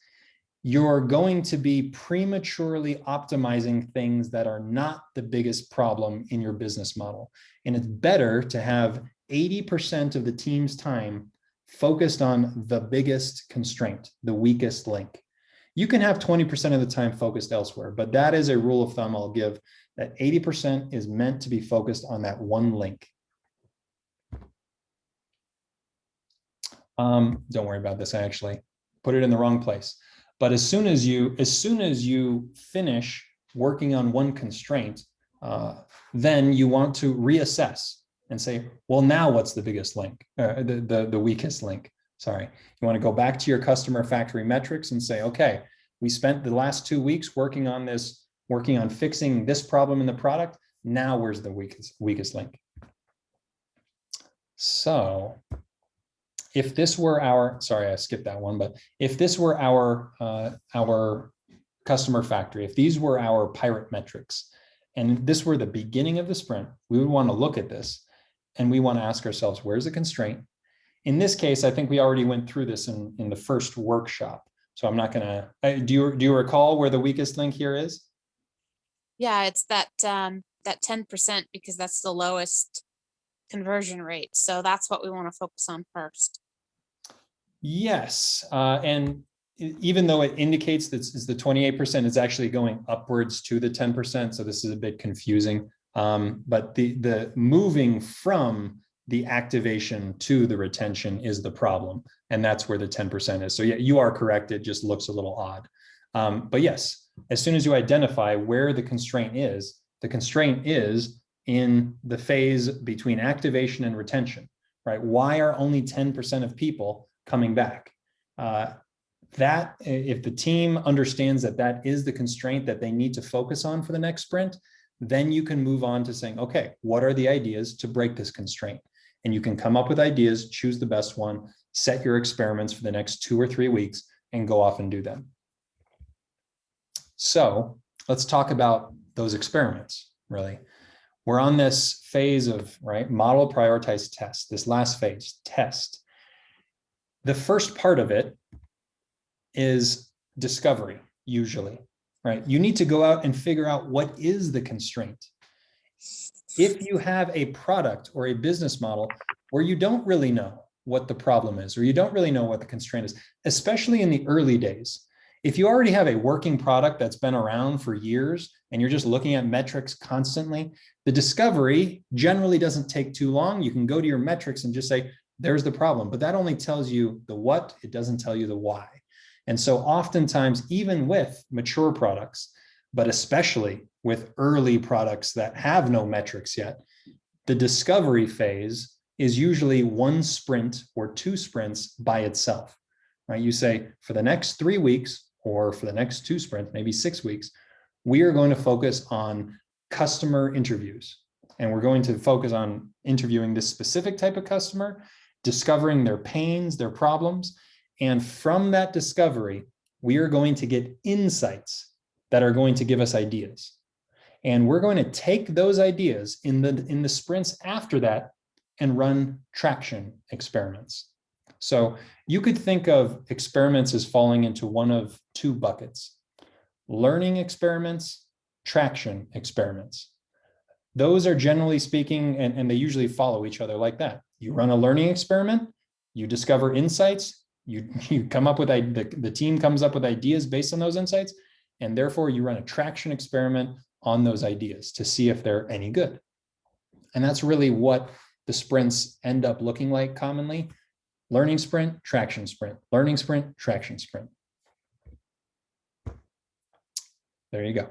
you're going to be prematurely optimizing things that are not the biggest problem in your business model. And it's better to have 80% of the team's time focused on the biggest constraint, the weakest link. You can have 20% of the time focused elsewhere, but that is a rule of thumb I'll give, that 80% is meant to be focused on that one link. Don't worry about this, I actually put it in the wrong place. But as soon as you finish working on one constraint, then you want to reassess and say, well, now what's the biggest link, the weakest link? Sorry. You want to go back to your customer factory metrics and say, okay, we spent the last 2 weeks working on fixing this problem in the product. Now where's the weakest link? So if this were our, sorry, I skipped that one, but if this were our customer factory, if these were our pirate metrics, and this were the beginning of the sprint, we would want to look at this and we want to ask ourselves, where's the constraint? In this case, I think we already went through this in the first workshop. So I'm not gonna, do you recall where the weakest link here is? Yeah, it's that 10%, because that's the lowest conversion rate. So that's what we want to focus on first. Yes, and even though it indicates that it's the 28%, it's actually going upwards to the 10%. So this is a bit confusing. But the moving from the activation to the retention is the problem. And that's where the 10% is. So yeah, you are correct. It just looks a little odd. But yes, as soon as you identify where the constraint is in the phase between activation and retention, right? Why are only 10% of people coming back? That if the team understands that that is the constraint that they need to focus on for the next sprint, then you can move on to saying, okay, what are the ideas to break this constraint? And you can come up with ideas, choose the best one, set your experiments for the next 2 or 3 weeks, and go off and do them. So let's talk about those experiments, really. We're on this phase of, right, model, prioritize, test, this last phase, test. The first part of it is discovery, usually, right? You need to go out and figure out what is the constraint. If you have a product or a business model where you don't really know what the problem is, or you don't really know what the constraint is, especially in the early days, if you already have a working product that's been around for years and you're just looking at metrics constantly, the discovery generally doesn't take too long. You can go to your metrics and just say, there's the problem, but that only tells you the what, it doesn't tell you the why. And so oftentimes, even with mature products, but especially with early products that have no metrics yet, the discovery phase is usually 1 sprint or 2 sprints by itself, right? You say, for the next 3 weeks, or for the next 2 sprints, maybe 6 weeks, we are going to focus on customer interviews. And we're going to focus on interviewing this specific type of customer discovering their pains, their problems. And from that discovery, we are going to get insights that are going to give us ideas. And we're going to take those ideas in the sprints after that and run traction experiments. So you could think of experiments as falling into one of two buckets: learning experiments, traction experiments. Those are, generally speaking, and they usually follow each other like that. You run a learning experiment, you discover insights, you come up with, the team comes up with ideas based on those insights, and therefore you run a traction experiment on those ideas to see if they're any good. And that's really what the sprints end up looking like commonly: learning sprint, traction sprint, learning sprint, traction sprint. There you go.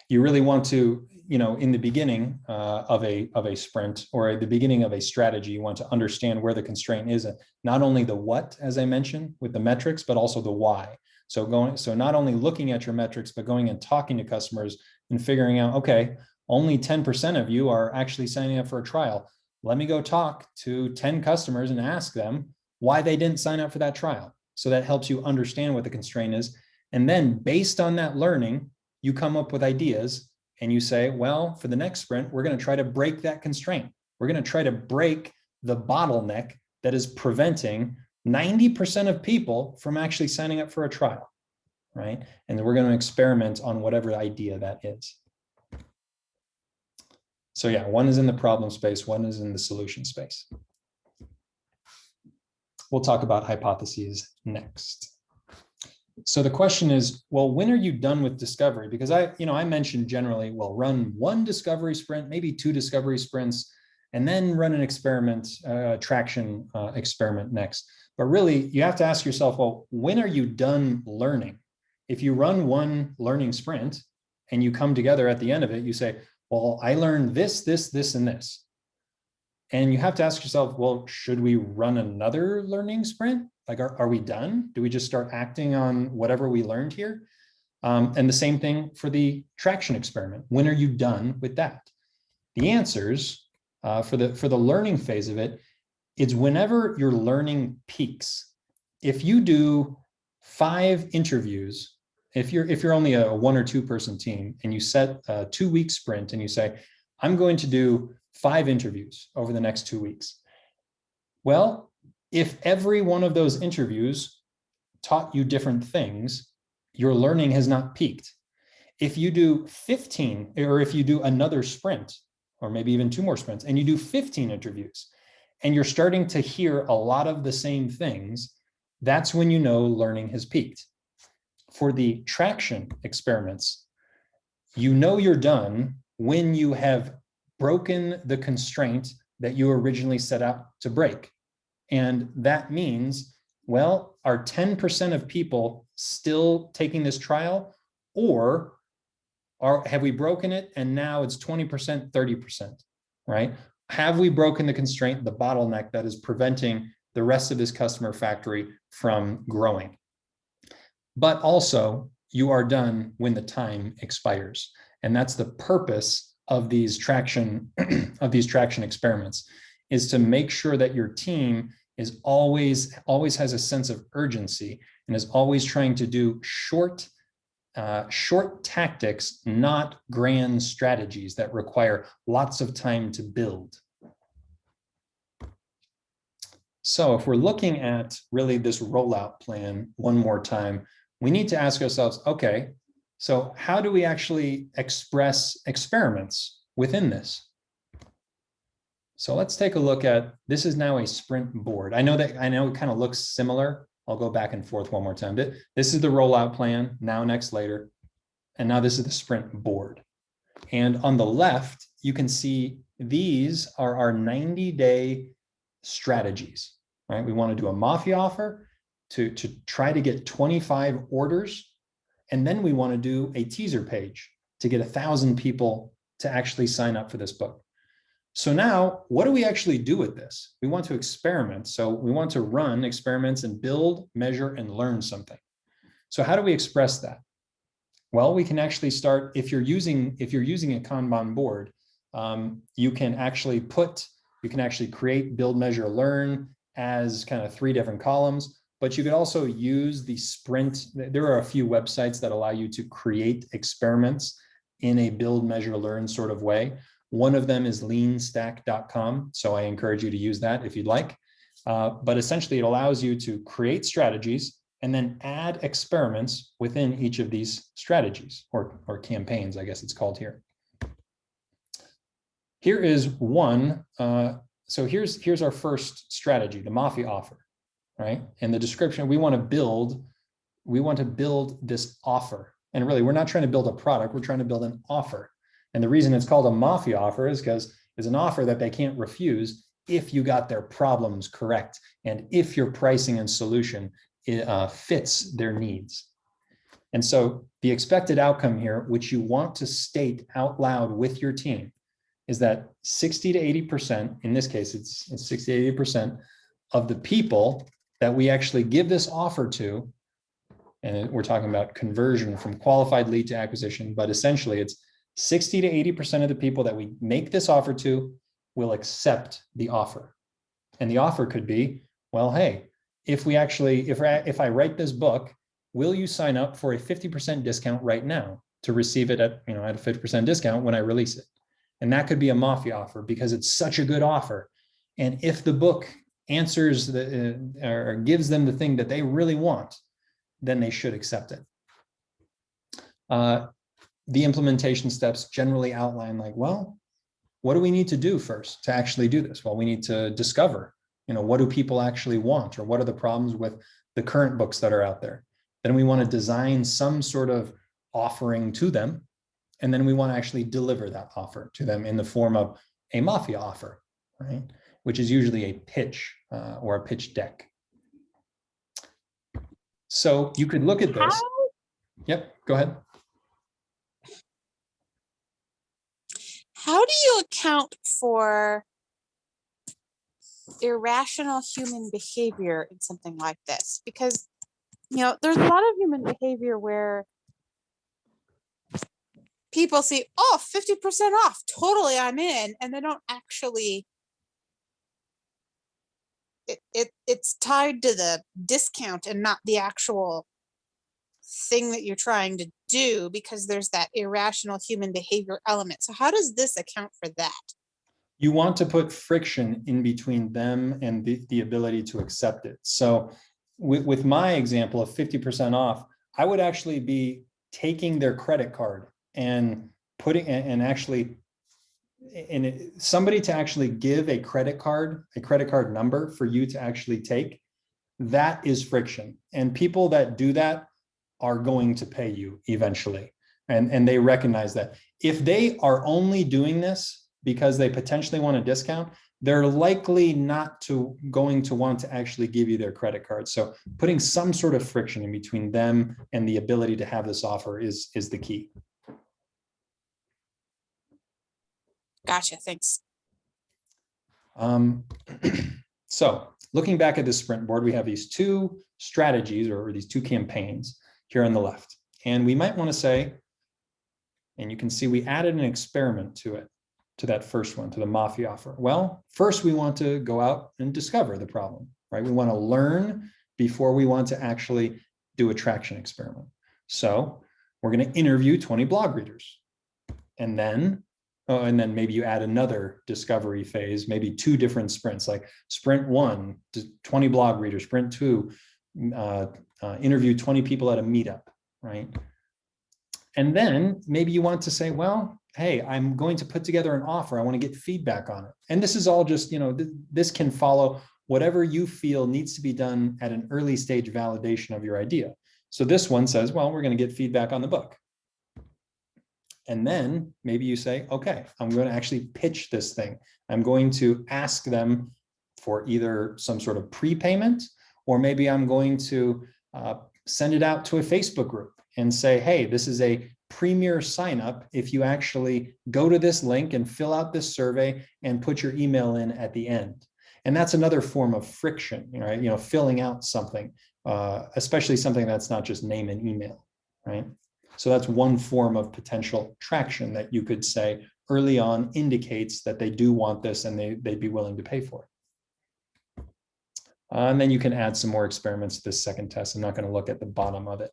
You really want to, in the beginning of a sprint, or at the beginning of a strategy, you want to understand where the constraint is, not only the what, as I mentioned, with the metrics, but also the why. So not only looking at your metrics, but going and talking to customers and figuring out, okay, only 10% of you are actually signing up for a trial. Let me go talk to 10 customers and ask them why they didn't sign up for that trial. So that helps you understand what the constraint is. And then based on that learning, you come up with ideas and you say, well, for the next sprint, we're going to try to break that constraint. We're going to try to break the bottleneck that is preventing 90% of people from actually signing up for a trial, right? And then we're going to experiment on whatever idea that is. So yeah, one is in the problem space, one is in the solution space. We'll talk about hypotheses next. So the question is, well, when are you done with discovery? Because I mentioned generally, well, run one discovery sprint, maybe two discovery sprints, and then run an experiment, traction experiment next. But really, you have to ask yourself, well, when are you done learning? If you run one learning sprint and you come together at the end of it, you say, well, I learned this, this, this, and this. And you have to ask yourself, well, should we run another learning sprint? Like, are we done? Do we just start acting on whatever we learned here? And the same thing for the traction experiment. When are you done with that? The answers for the learning phase of it, it's whenever your learning peaks. If you do 5 interviews, if you're only a 1 or 2 person team and you set a 2-week sprint and you say, I'm going to do 5 interviews over the next 2 weeks. Well, if every one of those interviews taught you different things, your learning has not peaked. If you do 15, or if you do another sprint, or maybe even 2 more sprints, and you do 15 interviews, and you're starting to hear a lot of the same things, that's when you know learning has peaked. For the traction experiments, you know you're done when you have broken the constraint that you originally set out to break. And that means, well, are 10% of people still taking this trial, or have we broken it and now it's 20%, 30%, right? Have we broken the constraint, the bottleneck that is preventing the rest of this customer factory from growing? But also, you are done when the time expires. And that's the purpose of these traction experiments, is to make sure that your team is always has a sense of urgency and is always trying to do short tactics, not grand strategies that require lots of time to build. So if we're looking at really this rollout plan one more time, we need to ask ourselves, okay, so how do we actually express experiments within this? So let's take a look at, this is now a sprint board. I know it kind of looks similar. I'll go back and forth one more time. This is the rollout plan, now, next, later. And now this is the sprint board. And on the left, you can see these are our 90-day strategies, right? We want to do a Mafia offer to try to get 25 orders. And then we want to do a teaser page to get 1,000 people to actually sign up for this book. So now, what do we actually do with this? We want to experiment. So we want to run experiments and build, measure, and learn something. So how do we express that? Well, we can actually start, if you're using a Kanban board, you can actually put You can actually create, build, measure, learn as kind of 3 different columns, but you could also use the sprint. There are a few websites that allow you to create experiments in a build, measure, learn sort of way. One of them is leanstack.com. So I encourage you to use that if you'd like. But essentially it allows you to create strategies and then add experiments within each of these strategies or campaigns, I guess it's called here. Here is one. So here's our first strategy, the Mafia offer, right? And the description, we want to build this offer. And really, we're not trying to build a product, we're trying to build an offer. And the reason it's called a Mafia offer is because it's an offer that they can't refuse if you got their problems correct and if your pricing and solution fits their needs. And so the expected outcome here, which you want to state out loud with your team, is that 60 to 80%, in this case, it's 60 to 80% of the people that we actually give this offer to, and we're talking about conversion from qualified lead to acquisition, but essentially it's 60 to 80% of the people that we make this offer to will accept the offer. And the offer could be, well, hey, if I write this book, will you sign up for a 50% discount right now to receive it at a 50% discount when I release it? And that could be a Mafia offer because it's such a good offer. And if the book answers or gives them the thing that they really want, then they should accept it. The implementation steps generally outline like, well, what do we need to do first to actually do this? Well, we need to discover, what do people actually want, or what are the problems with the current books that are out there? Then we want to design some sort of offering to them. And then we want to actually deliver that offer to them in the form of a Mafia offer, right? Which is usually a pitch or a pitch deck. So you could look at this. Yep, go ahead. How do you account for irrational human behavior in something like this? Because, there's a lot of human behavior where people see, 50% off, totally, I'm in. And they don't actually, it's tied to the discount and not the actual thing that you're trying to do, because there's that irrational human behavior element. So how does this account for that? You want to put friction in between them and the ability to accept it. So with my example of 50% off, I would actually be taking their credit card and putting somebody to actually give a credit card number for you to actually take. That is friction. And people that do that are going to pay you eventually. And they recognize that. If they are only doing this because they potentially want a discount, they're likely not going to want to actually give you their credit card. So putting some sort of friction in between them and the ability to have this offer is the key. Gotcha, thanks. So looking back at the sprint board, we have these 2 strategies or these 2 campaigns here on the left. And we might want to say, and you can see we added an experiment to it, to that first one, to the Mafia offer. Well, first we want to go out and discover the problem, right? We want to learn before we want to actually do a traction experiment. So we're going to interview 20 blog readers. And then maybe you add another discovery phase, maybe 2 different sprints, like sprint 1, 20 blog readers, sprint 2, interview 20 people at a meetup, right? And then maybe you want to say, well, hey, I'm going to put together an offer. I want to get feedback on it. And this is all just, this can follow whatever you feel needs to be done at an early stage validation of your idea. So this one says, well, we're going to get feedback on the book. And then maybe you say, okay, I'm going to actually pitch this thing. I'm going to ask them for either some sort of prepayment, or maybe I'm going to send it out to a Facebook group and say, hey, this is a premier sign up if you actually go to this link and fill out this survey and put your email in at the end. And that's another form of friction, right? Filling out something, especially something that's not just name and email, right? So that's one form of potential traction that you could say early on indicates that they do want this and they'd be willing to pay for it. And then you can add some more experiments to this second test. I'm not going to look at the bottom of it.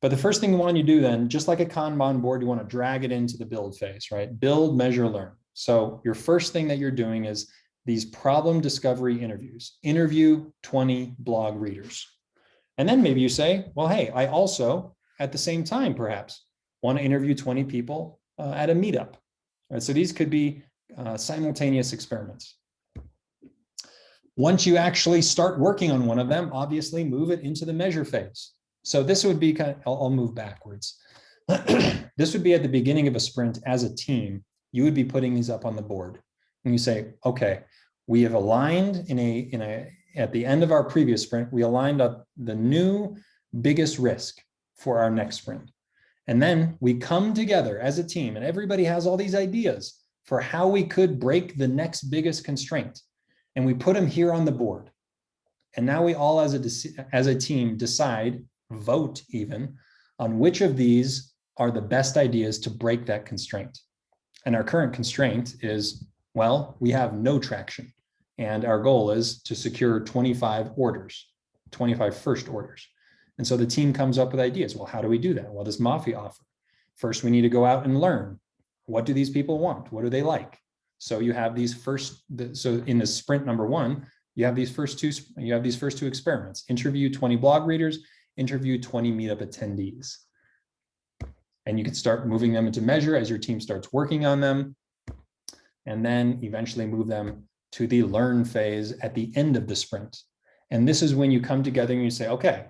But the first thing you want to do then, just like a Kanban board, you want to drag it into the build phase, right? Build, measure, learn. So your first thing that you're doing is these problem discovery interviews. Interview 20 blog readers. And then maybe you say, well, hey, I also, at the same time, perhaps, want to interview 20 people at a meetup. Right? So these could be simultaneous experiments. Once you actually start working on one of them, obviously move it into the measure phase. So this would be I'll move backwards. This would be at the beginning of a sprint as a team. You would be putting these up on the board. And you say, okay, we have aligned at the end of our previous sprint, we aligned up the new biggest risk for our next sprint. And then we come together as a team and everybody has all these ideas for how we could break the next biggest constraint. And we put them here on the board. And now we all as a team decide, vote even, on which of these are the best ideas to break that constraint. And our current constraint is, well, we have no traction. And our goal is to secure 25 orders, 25 first orders. And so the team comes up with ideas. Well, how do we do that? What does Mafia offer? First, we need to go out and learn. What do these people want? What do they like? So you have these so in the sprint number one, you have these first two experiments. Interview 20 blog readers, interview 20 meetup attendees. And you can start moving them into measure as your team starts working on them. And then eventually move them to the learn phase at the end of the sprint. And this is when you come together and you say, okay,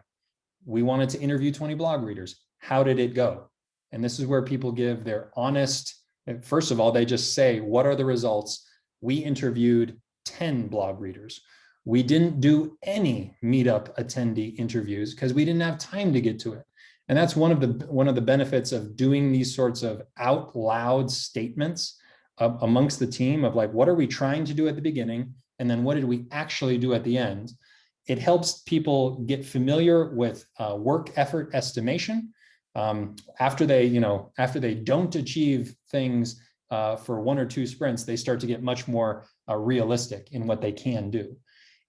we wanted to interview 20 blog readers. How did it go? And this is where people give their honest, first of all, they just say, what are the results? We interviewed 10 blog readers. We didn't do any meetup attendee interviews because we didn't have time to get to it. And that's one of the benefits of doing these sorts of out loud statements amongst the team of like, what are we trying to do at the beginning? And then what did we actually do at the end? It helps people get familiar with work effort estimation. After they don't achieve things for one or two sprints, they start to get much more realistic in what they can do.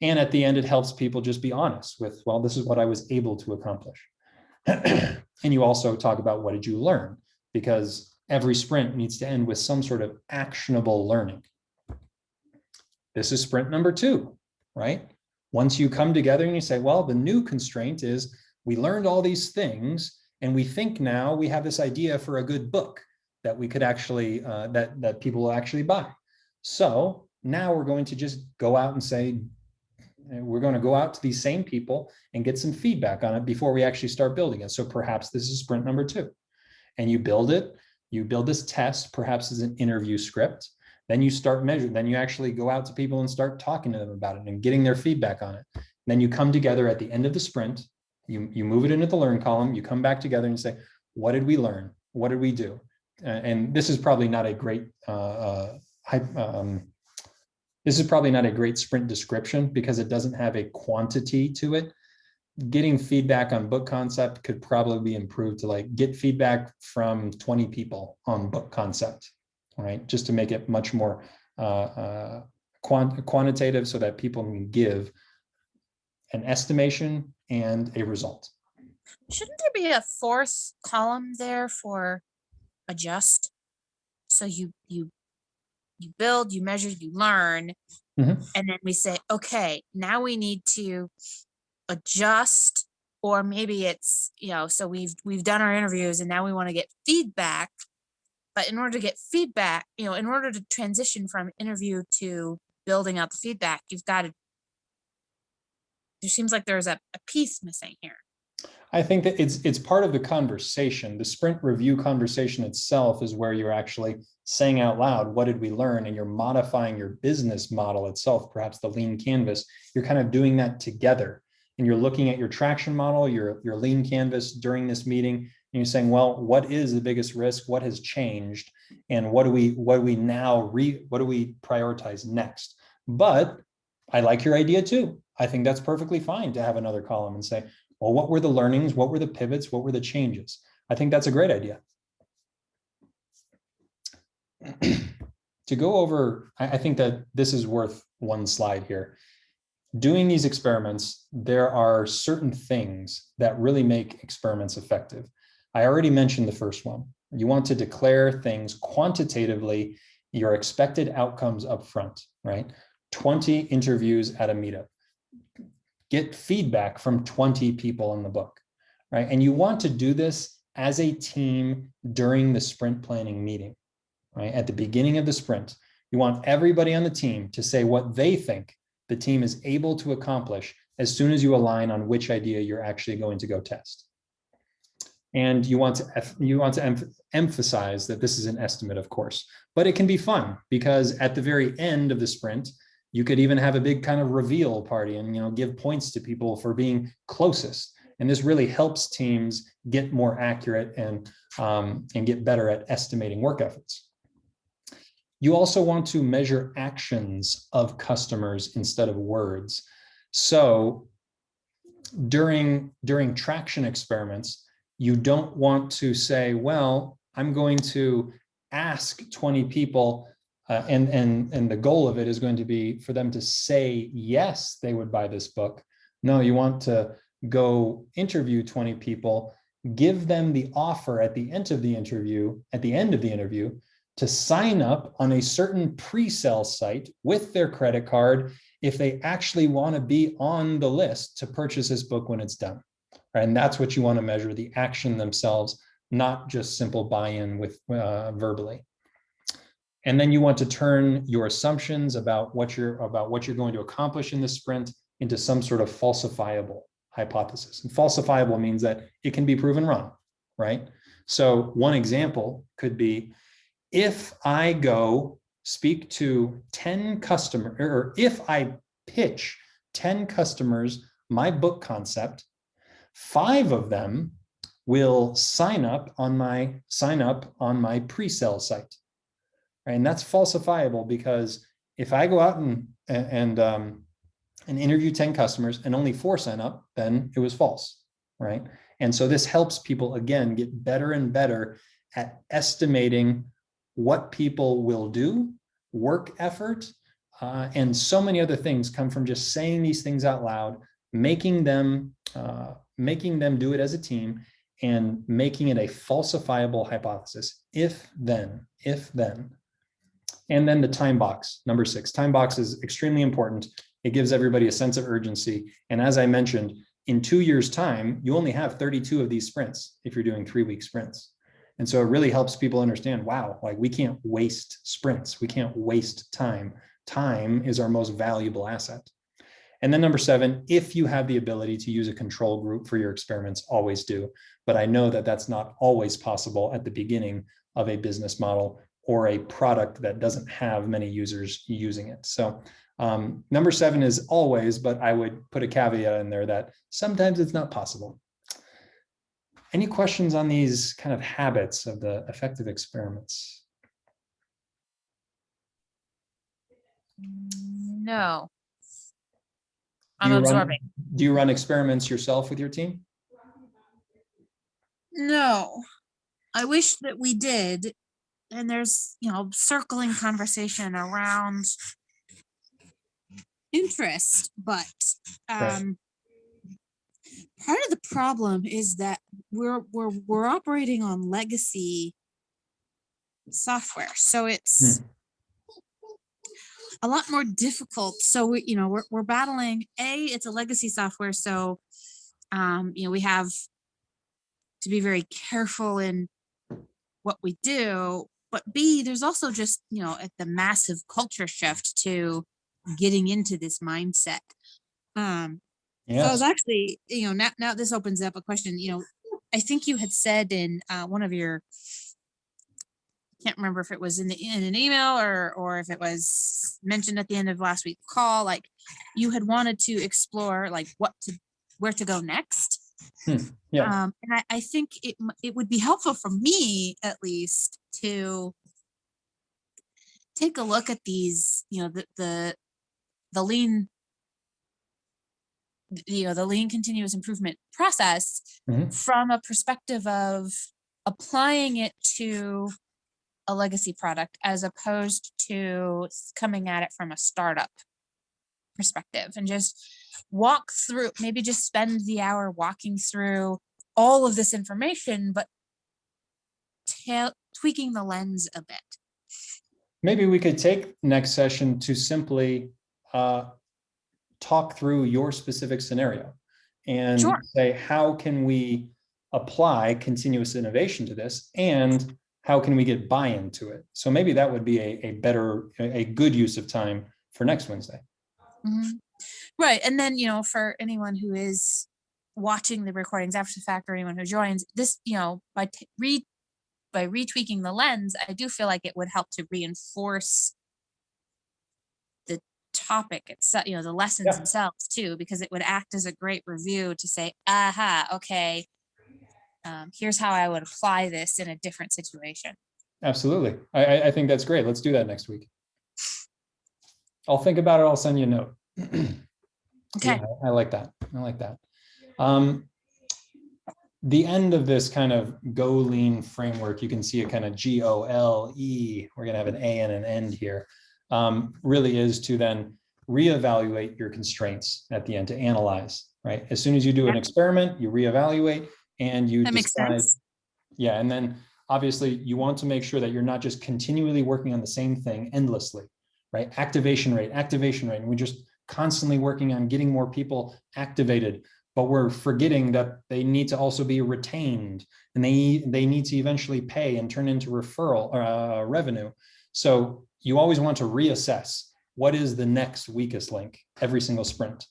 And at the end, it helps people just be honest with, well, this is what I was able to accomplish. And you also talk about what did you learn? Because every sprint needs to end with some sort of actionable learning. This is sprint number 2, right? Once you come together and you say, well, the new constraint is we learned all these things and we think now we have this idea for a good book that we could actually, that people will actually buy. So now we're going to just go out and say, we're going to go out to these same people and get some feedback on it before we actually start building it. So perhaps this is sprint number 2. And you build it, you build this test, perhaps as an interview script. Then you start measuring, then you actually go out to people and start talking to them about it and getting their feedback on it. Then you come together at the end of the sprint, you move it into the learn column, you come back together and say, what did we learn? What did we do? And this is probably not a great, this is probably not a great sprint description because it doesn't have a quantity to it. Getting feedback on book concept could probably be improved to like get feedback from 20 people on book concept, right? Just to make it much more quantitative so that people can give an estimation and a result. Shouldn't there be a 4th column there for adjust? So you build, you measure, you learn, and then we say, okay, now we need to adjust, or maybe it's, so we've done our interviews and now we want to get feedback. But in order to get feedback, in order to transition from interview to building out the feedback, there seems like there's a piece missing here. I think that it's part of the conversation. The sprint review conversation itself is where you're actually saying out loud, what did we learn? And you're modifying your business model itself, perhaps the lean canvas. You're kind of doing that together. And you're looking at your traction model, your lean canvas during this meeting. And you're saying, well, what is the biggest risk? What has changed? And what do we prioritize next? But I like your idea too. I think that's perfectly fine to have another column and say, well, what were the learnings? What were the pivots? What were the changes? I think that's a great idea. to go over, I think that this is worth one slide here. Doing these experiments, there are certain things that really make experiments effective. I already mentioned the first one. You want to declare things quantitatively, your expected outcomes up front, right? 20 interviews at a meetup. Get feedback from 20 people in the book, right? And you want to do this as a team during the sprint planning meeting, right? At the beginning of the sprint, you want everybody on the team to say what they think the team is able to accomplish as soon as you align on which idea you're actually going to go test. And you want to emphasize that this is an estimate, of course, but it can be fun because at the very end of the sprint, you could even have a big kind of reveal party and give points to people for being closest. And this really helps teams get more accurate and get better at estimating work efforts. You also want to measure actions of customers instead of words. So during traction experiments, you don't want to say, well, I'm going to ask 20 people and the goal of it is going to be for them to say, yes, they would buy this book. No, you want to go interview 20 people, give them the offer at the end of the interview, to sign up on a certain pre-sale site with their credit card if they actually want to be on the list to purchase this book when it's done. Right? And that's what you want to measure, the action themselves, not just simple buy-in with verbally. And then you want to turn your assumptions about what you're going to accomplish in the sprint into some sort of falsifiable hypothesis. And falsifiable means that it can be proven wrong, right? So one example could be, if I go speak to 10 customers, or if I pitch 10 customers my book concept, 5 of them will sign up on my pre-sale site. Right? And that's falsifiable because if I go out and interview 10 customers and only 4 sign up, then it was false, right? And so this helps people, again, get better and better at estimating what people will do, work effort, and so many other things come from just saying these things out loud, making them do it as a team, and making it a falsifiable hypothesis. If then. And then the time box, number 6. Time box is extremely important. It gives everybody a sense of urgency. And as I mentioned, in 2 years' time, you only have 32 of these sprints if you're doing 3-week sprints. And so it really helps people understand, wow, like we can't waste sprints. We can't waste time. Time is our most valuable asset. And then number 7, if you have the ability to use a control group for your experiments, always do. But I know that that's not always possible at the beginning of a business model or a product that doesn't have many users using it. So number 7 is always, but I would put a caveat in there that sometimes it's not possible. Any questions on these kind of habits of the effective experiments? No. I'm absorbing. Do you run experiments yourself with your team? No. I wish that we did. And there's, circling conversation around interest, but Right. part of the problem is that we're operating on legacy software, so it's a lot more difficult. So we're battling. It's a legacy software, so we have to be very careful in what we do. But B, there's also just at the massive culture shift to getting into this mindset. So I was actually, now this opens up a question. I think you had said in one of your, can't remember if it was in an email or if it was mentioned at the end of last week's call, like you had wanted to explore like where to go next. Yeah. And I think it would be helpful for me at least to take a look at these, the lean, the lean continuous improvement process from a perspective of applying it to a legacy product as opposed to coming at it from a startup perspective, and just walk through, maybe just spend the hour walking through all of this information, but tweaking the lens a bit. Maybe we could take next session to simply talk through your specific scenario and Sure. say, how can we apply continuous innovation to this, and how can we get buy-in to it? So maybe that would be a good use of time for next Wednesday. Mm-hmm. Right. And then, for anyone who is watching the recordings after the fact, or anyone who joins this, by retweaking the lens, I do feel like it would help to reinforce the topic itself, the lessons themselves too, because it would act as a great review to say, aha, okay, here's how I would apply this in a different situation. Absolutely. I think that's great. Let's do that next week. I'll think about it. I'll send you a note. Okay. Yeah, I like that. I like that. The end of this kind of Golean framework, you can see a kind of G-O-L-E. We're going to have an A and an end here. Really is to then reevaluate your constraints at the end, to analyze, right? As soon as you do an experiment, you reevaluate and you That makes decide. sense. Yeah, and then obviously you want to make sure that you're not just continually working on the same thing endlessly, right? Activation rate, and we're just constantly working on getting more people activated, but we're forgetting that they need to also be retained, and they need to eventually pay and turn into referral revenue. So you always want to reassess what is the next weakest link every single sprint.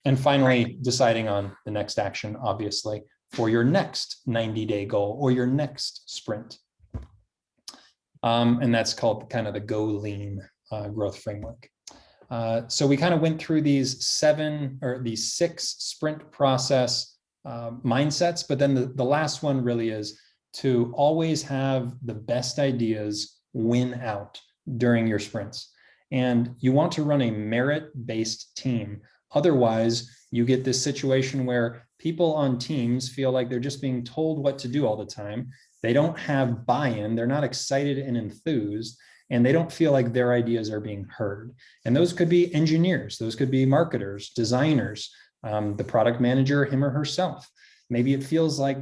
And finally, deciding on the next action, obviously, for your next 90-day goal or your next sprint. And that's called kind of the Golean growth framework. So we kind of went through these 6 sprint process mindsets, but then the last one really is to always have the best ideas win out during your sprints. And you want to run a merit-based team. Otherwise, you get this situation where people on teams feel like they're just being told what to do all the time. They don't have buy-in, they're not excited and enthused, and they don't feel like their ideas are being heard. And those could be engineers, those could be marketers, designers, the product manager, him or herself. Maybe it feels like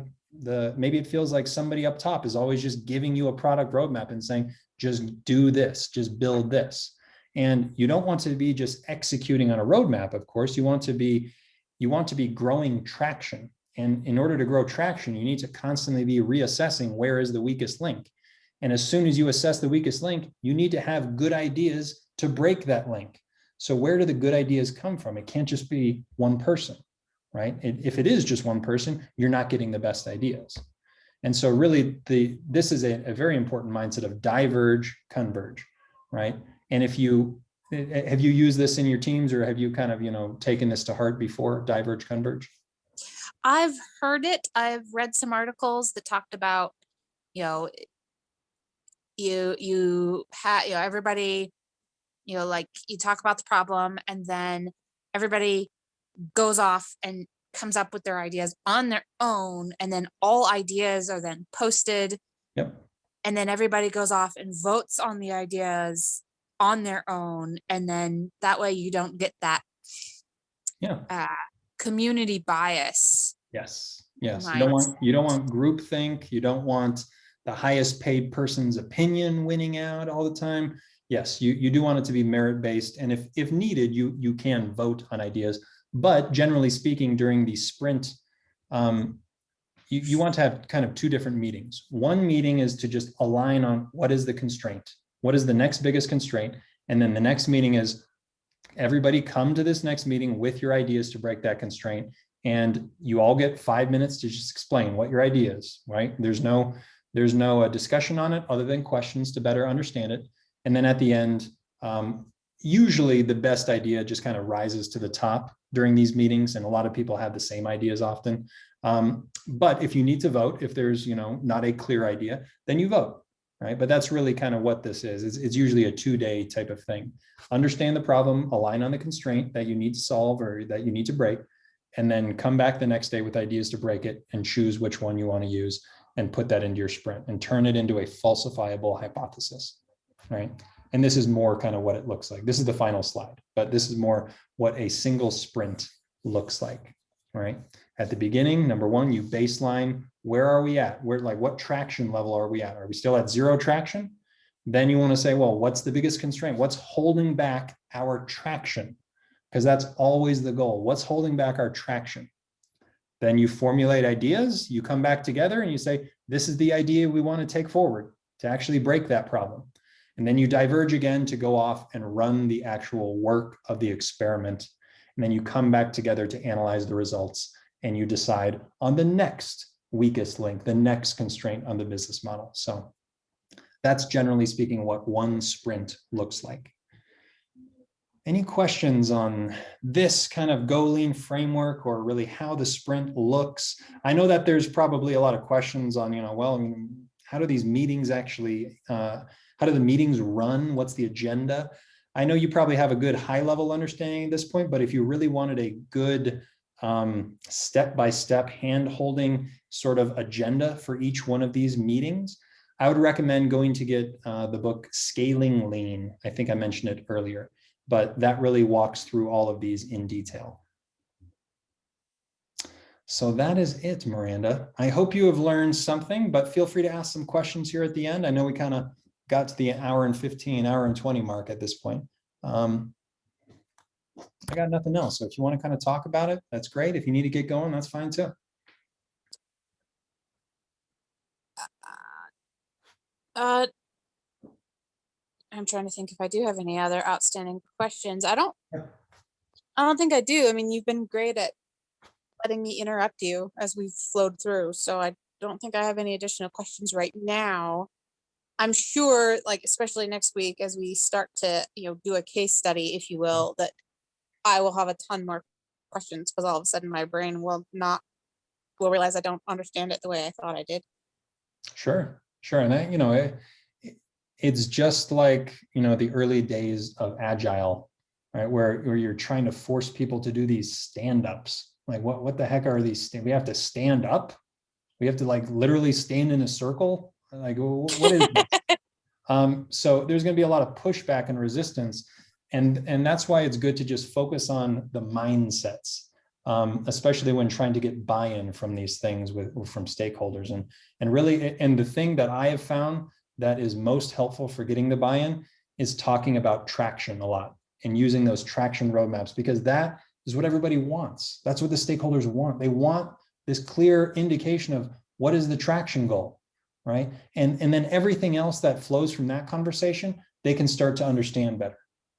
somebody up top is always just giving you a product roadmap and saying, just do this, just build this. And you don't want to be just executing on a roadmap, of course. You want to be growing traction. And in order to grow traction, you need to constantly be reassessing where is the weakest link. And as soon as you assess the weakest link, you need to have good ideas to break that link. So where do the good ideas come from? It can't just be one person, right? If it is just one person, you're not getting the best ideas. And so really this is a very important mindset of diverge, converge, right? And have you used this in your teams, or have you kind of, taken this to heart before, diverge, converge? I've heard it. I've read some articles that talked about, everybody, like you talk about the problem, and then everybody goes off and comes up with their ideas on their own, and then all ideas are then posted. Yep. And then everybody goes off and votes on the ideas on their own, and then that way you don't get that community bias. Yes. You don't want groupthink. You don't want the highest paid person's opinion winning out all the time. Yes, you do want it to be merit-based, and if needed, you can vote on ideas. But generally speaking, during the sprint, you want to have kind of 2 different meetings. One meeting is to just align on what is the constraint, what is the next biggest constraint, and then the next meeting is everybody come to this next meeting with your ideas to break that constraint, and you all get 5 minutes to just explain what your idea is, right? There's no discussion on it other than questions to better understand it. And then at the end, usually the best idea just kind of rises to the top during these meetings, and a lot of people have the same ideas often. But if you need to vote, if there's not a clear idea, then you vote, right? But that's really kind of what this is. It's usually a 2-day type of thing. Understand the problem, align on the constraint that you need to solve or that you need to break, and then come back the next day with ideas to break it and choose which one you want to use. and put that into your sprint and turn it into a falsifiable hypothesis, right? And this is more kind of what it looks like. This is the final slide, but this is more what a single sprint looks like, right? At the beginning, number one, you baseline, where are we at? Where, like, what traction level are we at? Are we still at 0 traction? Then you want to say, well, what's the biggest constraint? What's holding back our traction? Because that's always the goal. What's holding back our traction? Then you formulate ideas, you come back together and you say, this is the idea we want to take forward to actually break that problem. And then you diverge again to go off and run the actual work of the experiment. And then you come back together to analyze the results and you decide on the next weakest link, the next constraint on the business model. So that's generally speaking what one sprint looks like. Any questions on this kind of Golean framework, or really how the sprint looks? I know that there's probably a lot of questions on, well, how do these meetings actually, how do the meetings run? What's the agenda? I know you probably have a good high level understanding at this point, but if you really wanted a good step-by-step hand-holding sort of agenda for each one of these meetings, I would recommend going to get the book Scaling Lean. I think I mentioned it earlier, but that really walks through all of these in detail. So that is it, Miranda. I hope you have learned something, but feel free to ask some questions here at the end. I know we kind of got to the hour and 15, hour and 20 mark at this point. I got nothing else. So if you want to kind of talk about it, that's great. If you need to get going, that's fine too. I'm trying to think if I do have any other outstanding questions. I don't think I do. I mean, you've been great at letting me interrupt you as we've flowed through. So I don't think I have any additional questions right now. I'm sure, like, especially next week, as we start to, do a case study, if you will, that I will have a ton more questions, because all of a sudden my brain will realize I don't understand it the way I thought I did. Sure. And that, it's just like, the early days of Agile, right? Where you're trying to force people to do these stand-ups. Like, what the heck are these? We have to stand up? We have to, like, literally stand in a circle? Like, what is this? So there's going to be a lot of pushback and resistance. And that's why it's good to just focus on the mindsets, especially when trying to get buy-in from these things from stakeholders. And really, and the thing that I have found that is most helpful for getting the buy-in is talking about traction a lot and using those traction roadmaps, because that is what everybody wants. That's what the stakeholders want. They want this clear indication of what is the traction goal, right? And then everything else that flows from that conversation, they can start to understand better,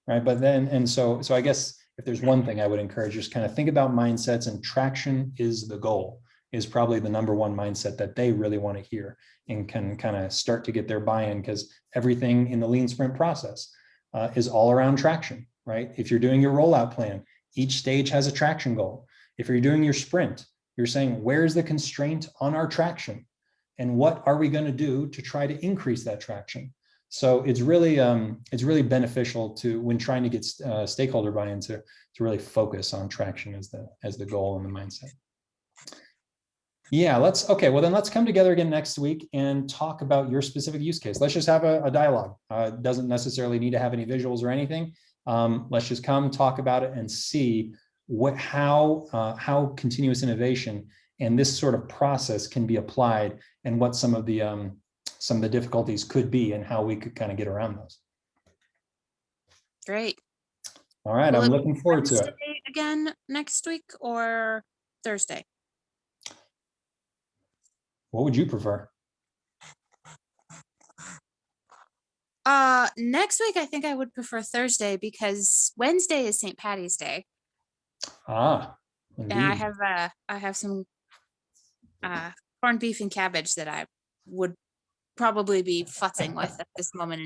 right? But then, and so I guess if there's one thing I would encourage, just kind of think about mindsets, and traction is the goal, is probably the number one mindset that they really want to hear and can kind of start to get their buy-in, because everything in the lean sprint process is all around traction, right? If you're doing your rollout plan, each stage has a traction goal. If you're doing your sprint, you're saying, where's the constraint on our traction? And what are we going to do to try to increase that traction? So it's really beneficial to, when trying to get stakeholder buy-in, to really focus on traction as the goal and the mindset. Yeah, let's come together again next week and talk about your specific use case. Let's just have a dialogue. It doesn't necessarily need to have any visuals or anything. Let's just come talk about it and see how continuous innovation and this sort of process can be applied, and what some of the difficulties could be, and how we could kind of get around those. Great. All right, I'm looking forward to it. Again next week or Thursday? What would you prefer? Next week I think I would prefer Thursday, because Wednesday is St. Patty's Day. Indeed. And I have some corned beef and cabbage that I would probably be futzing with at this moment in time.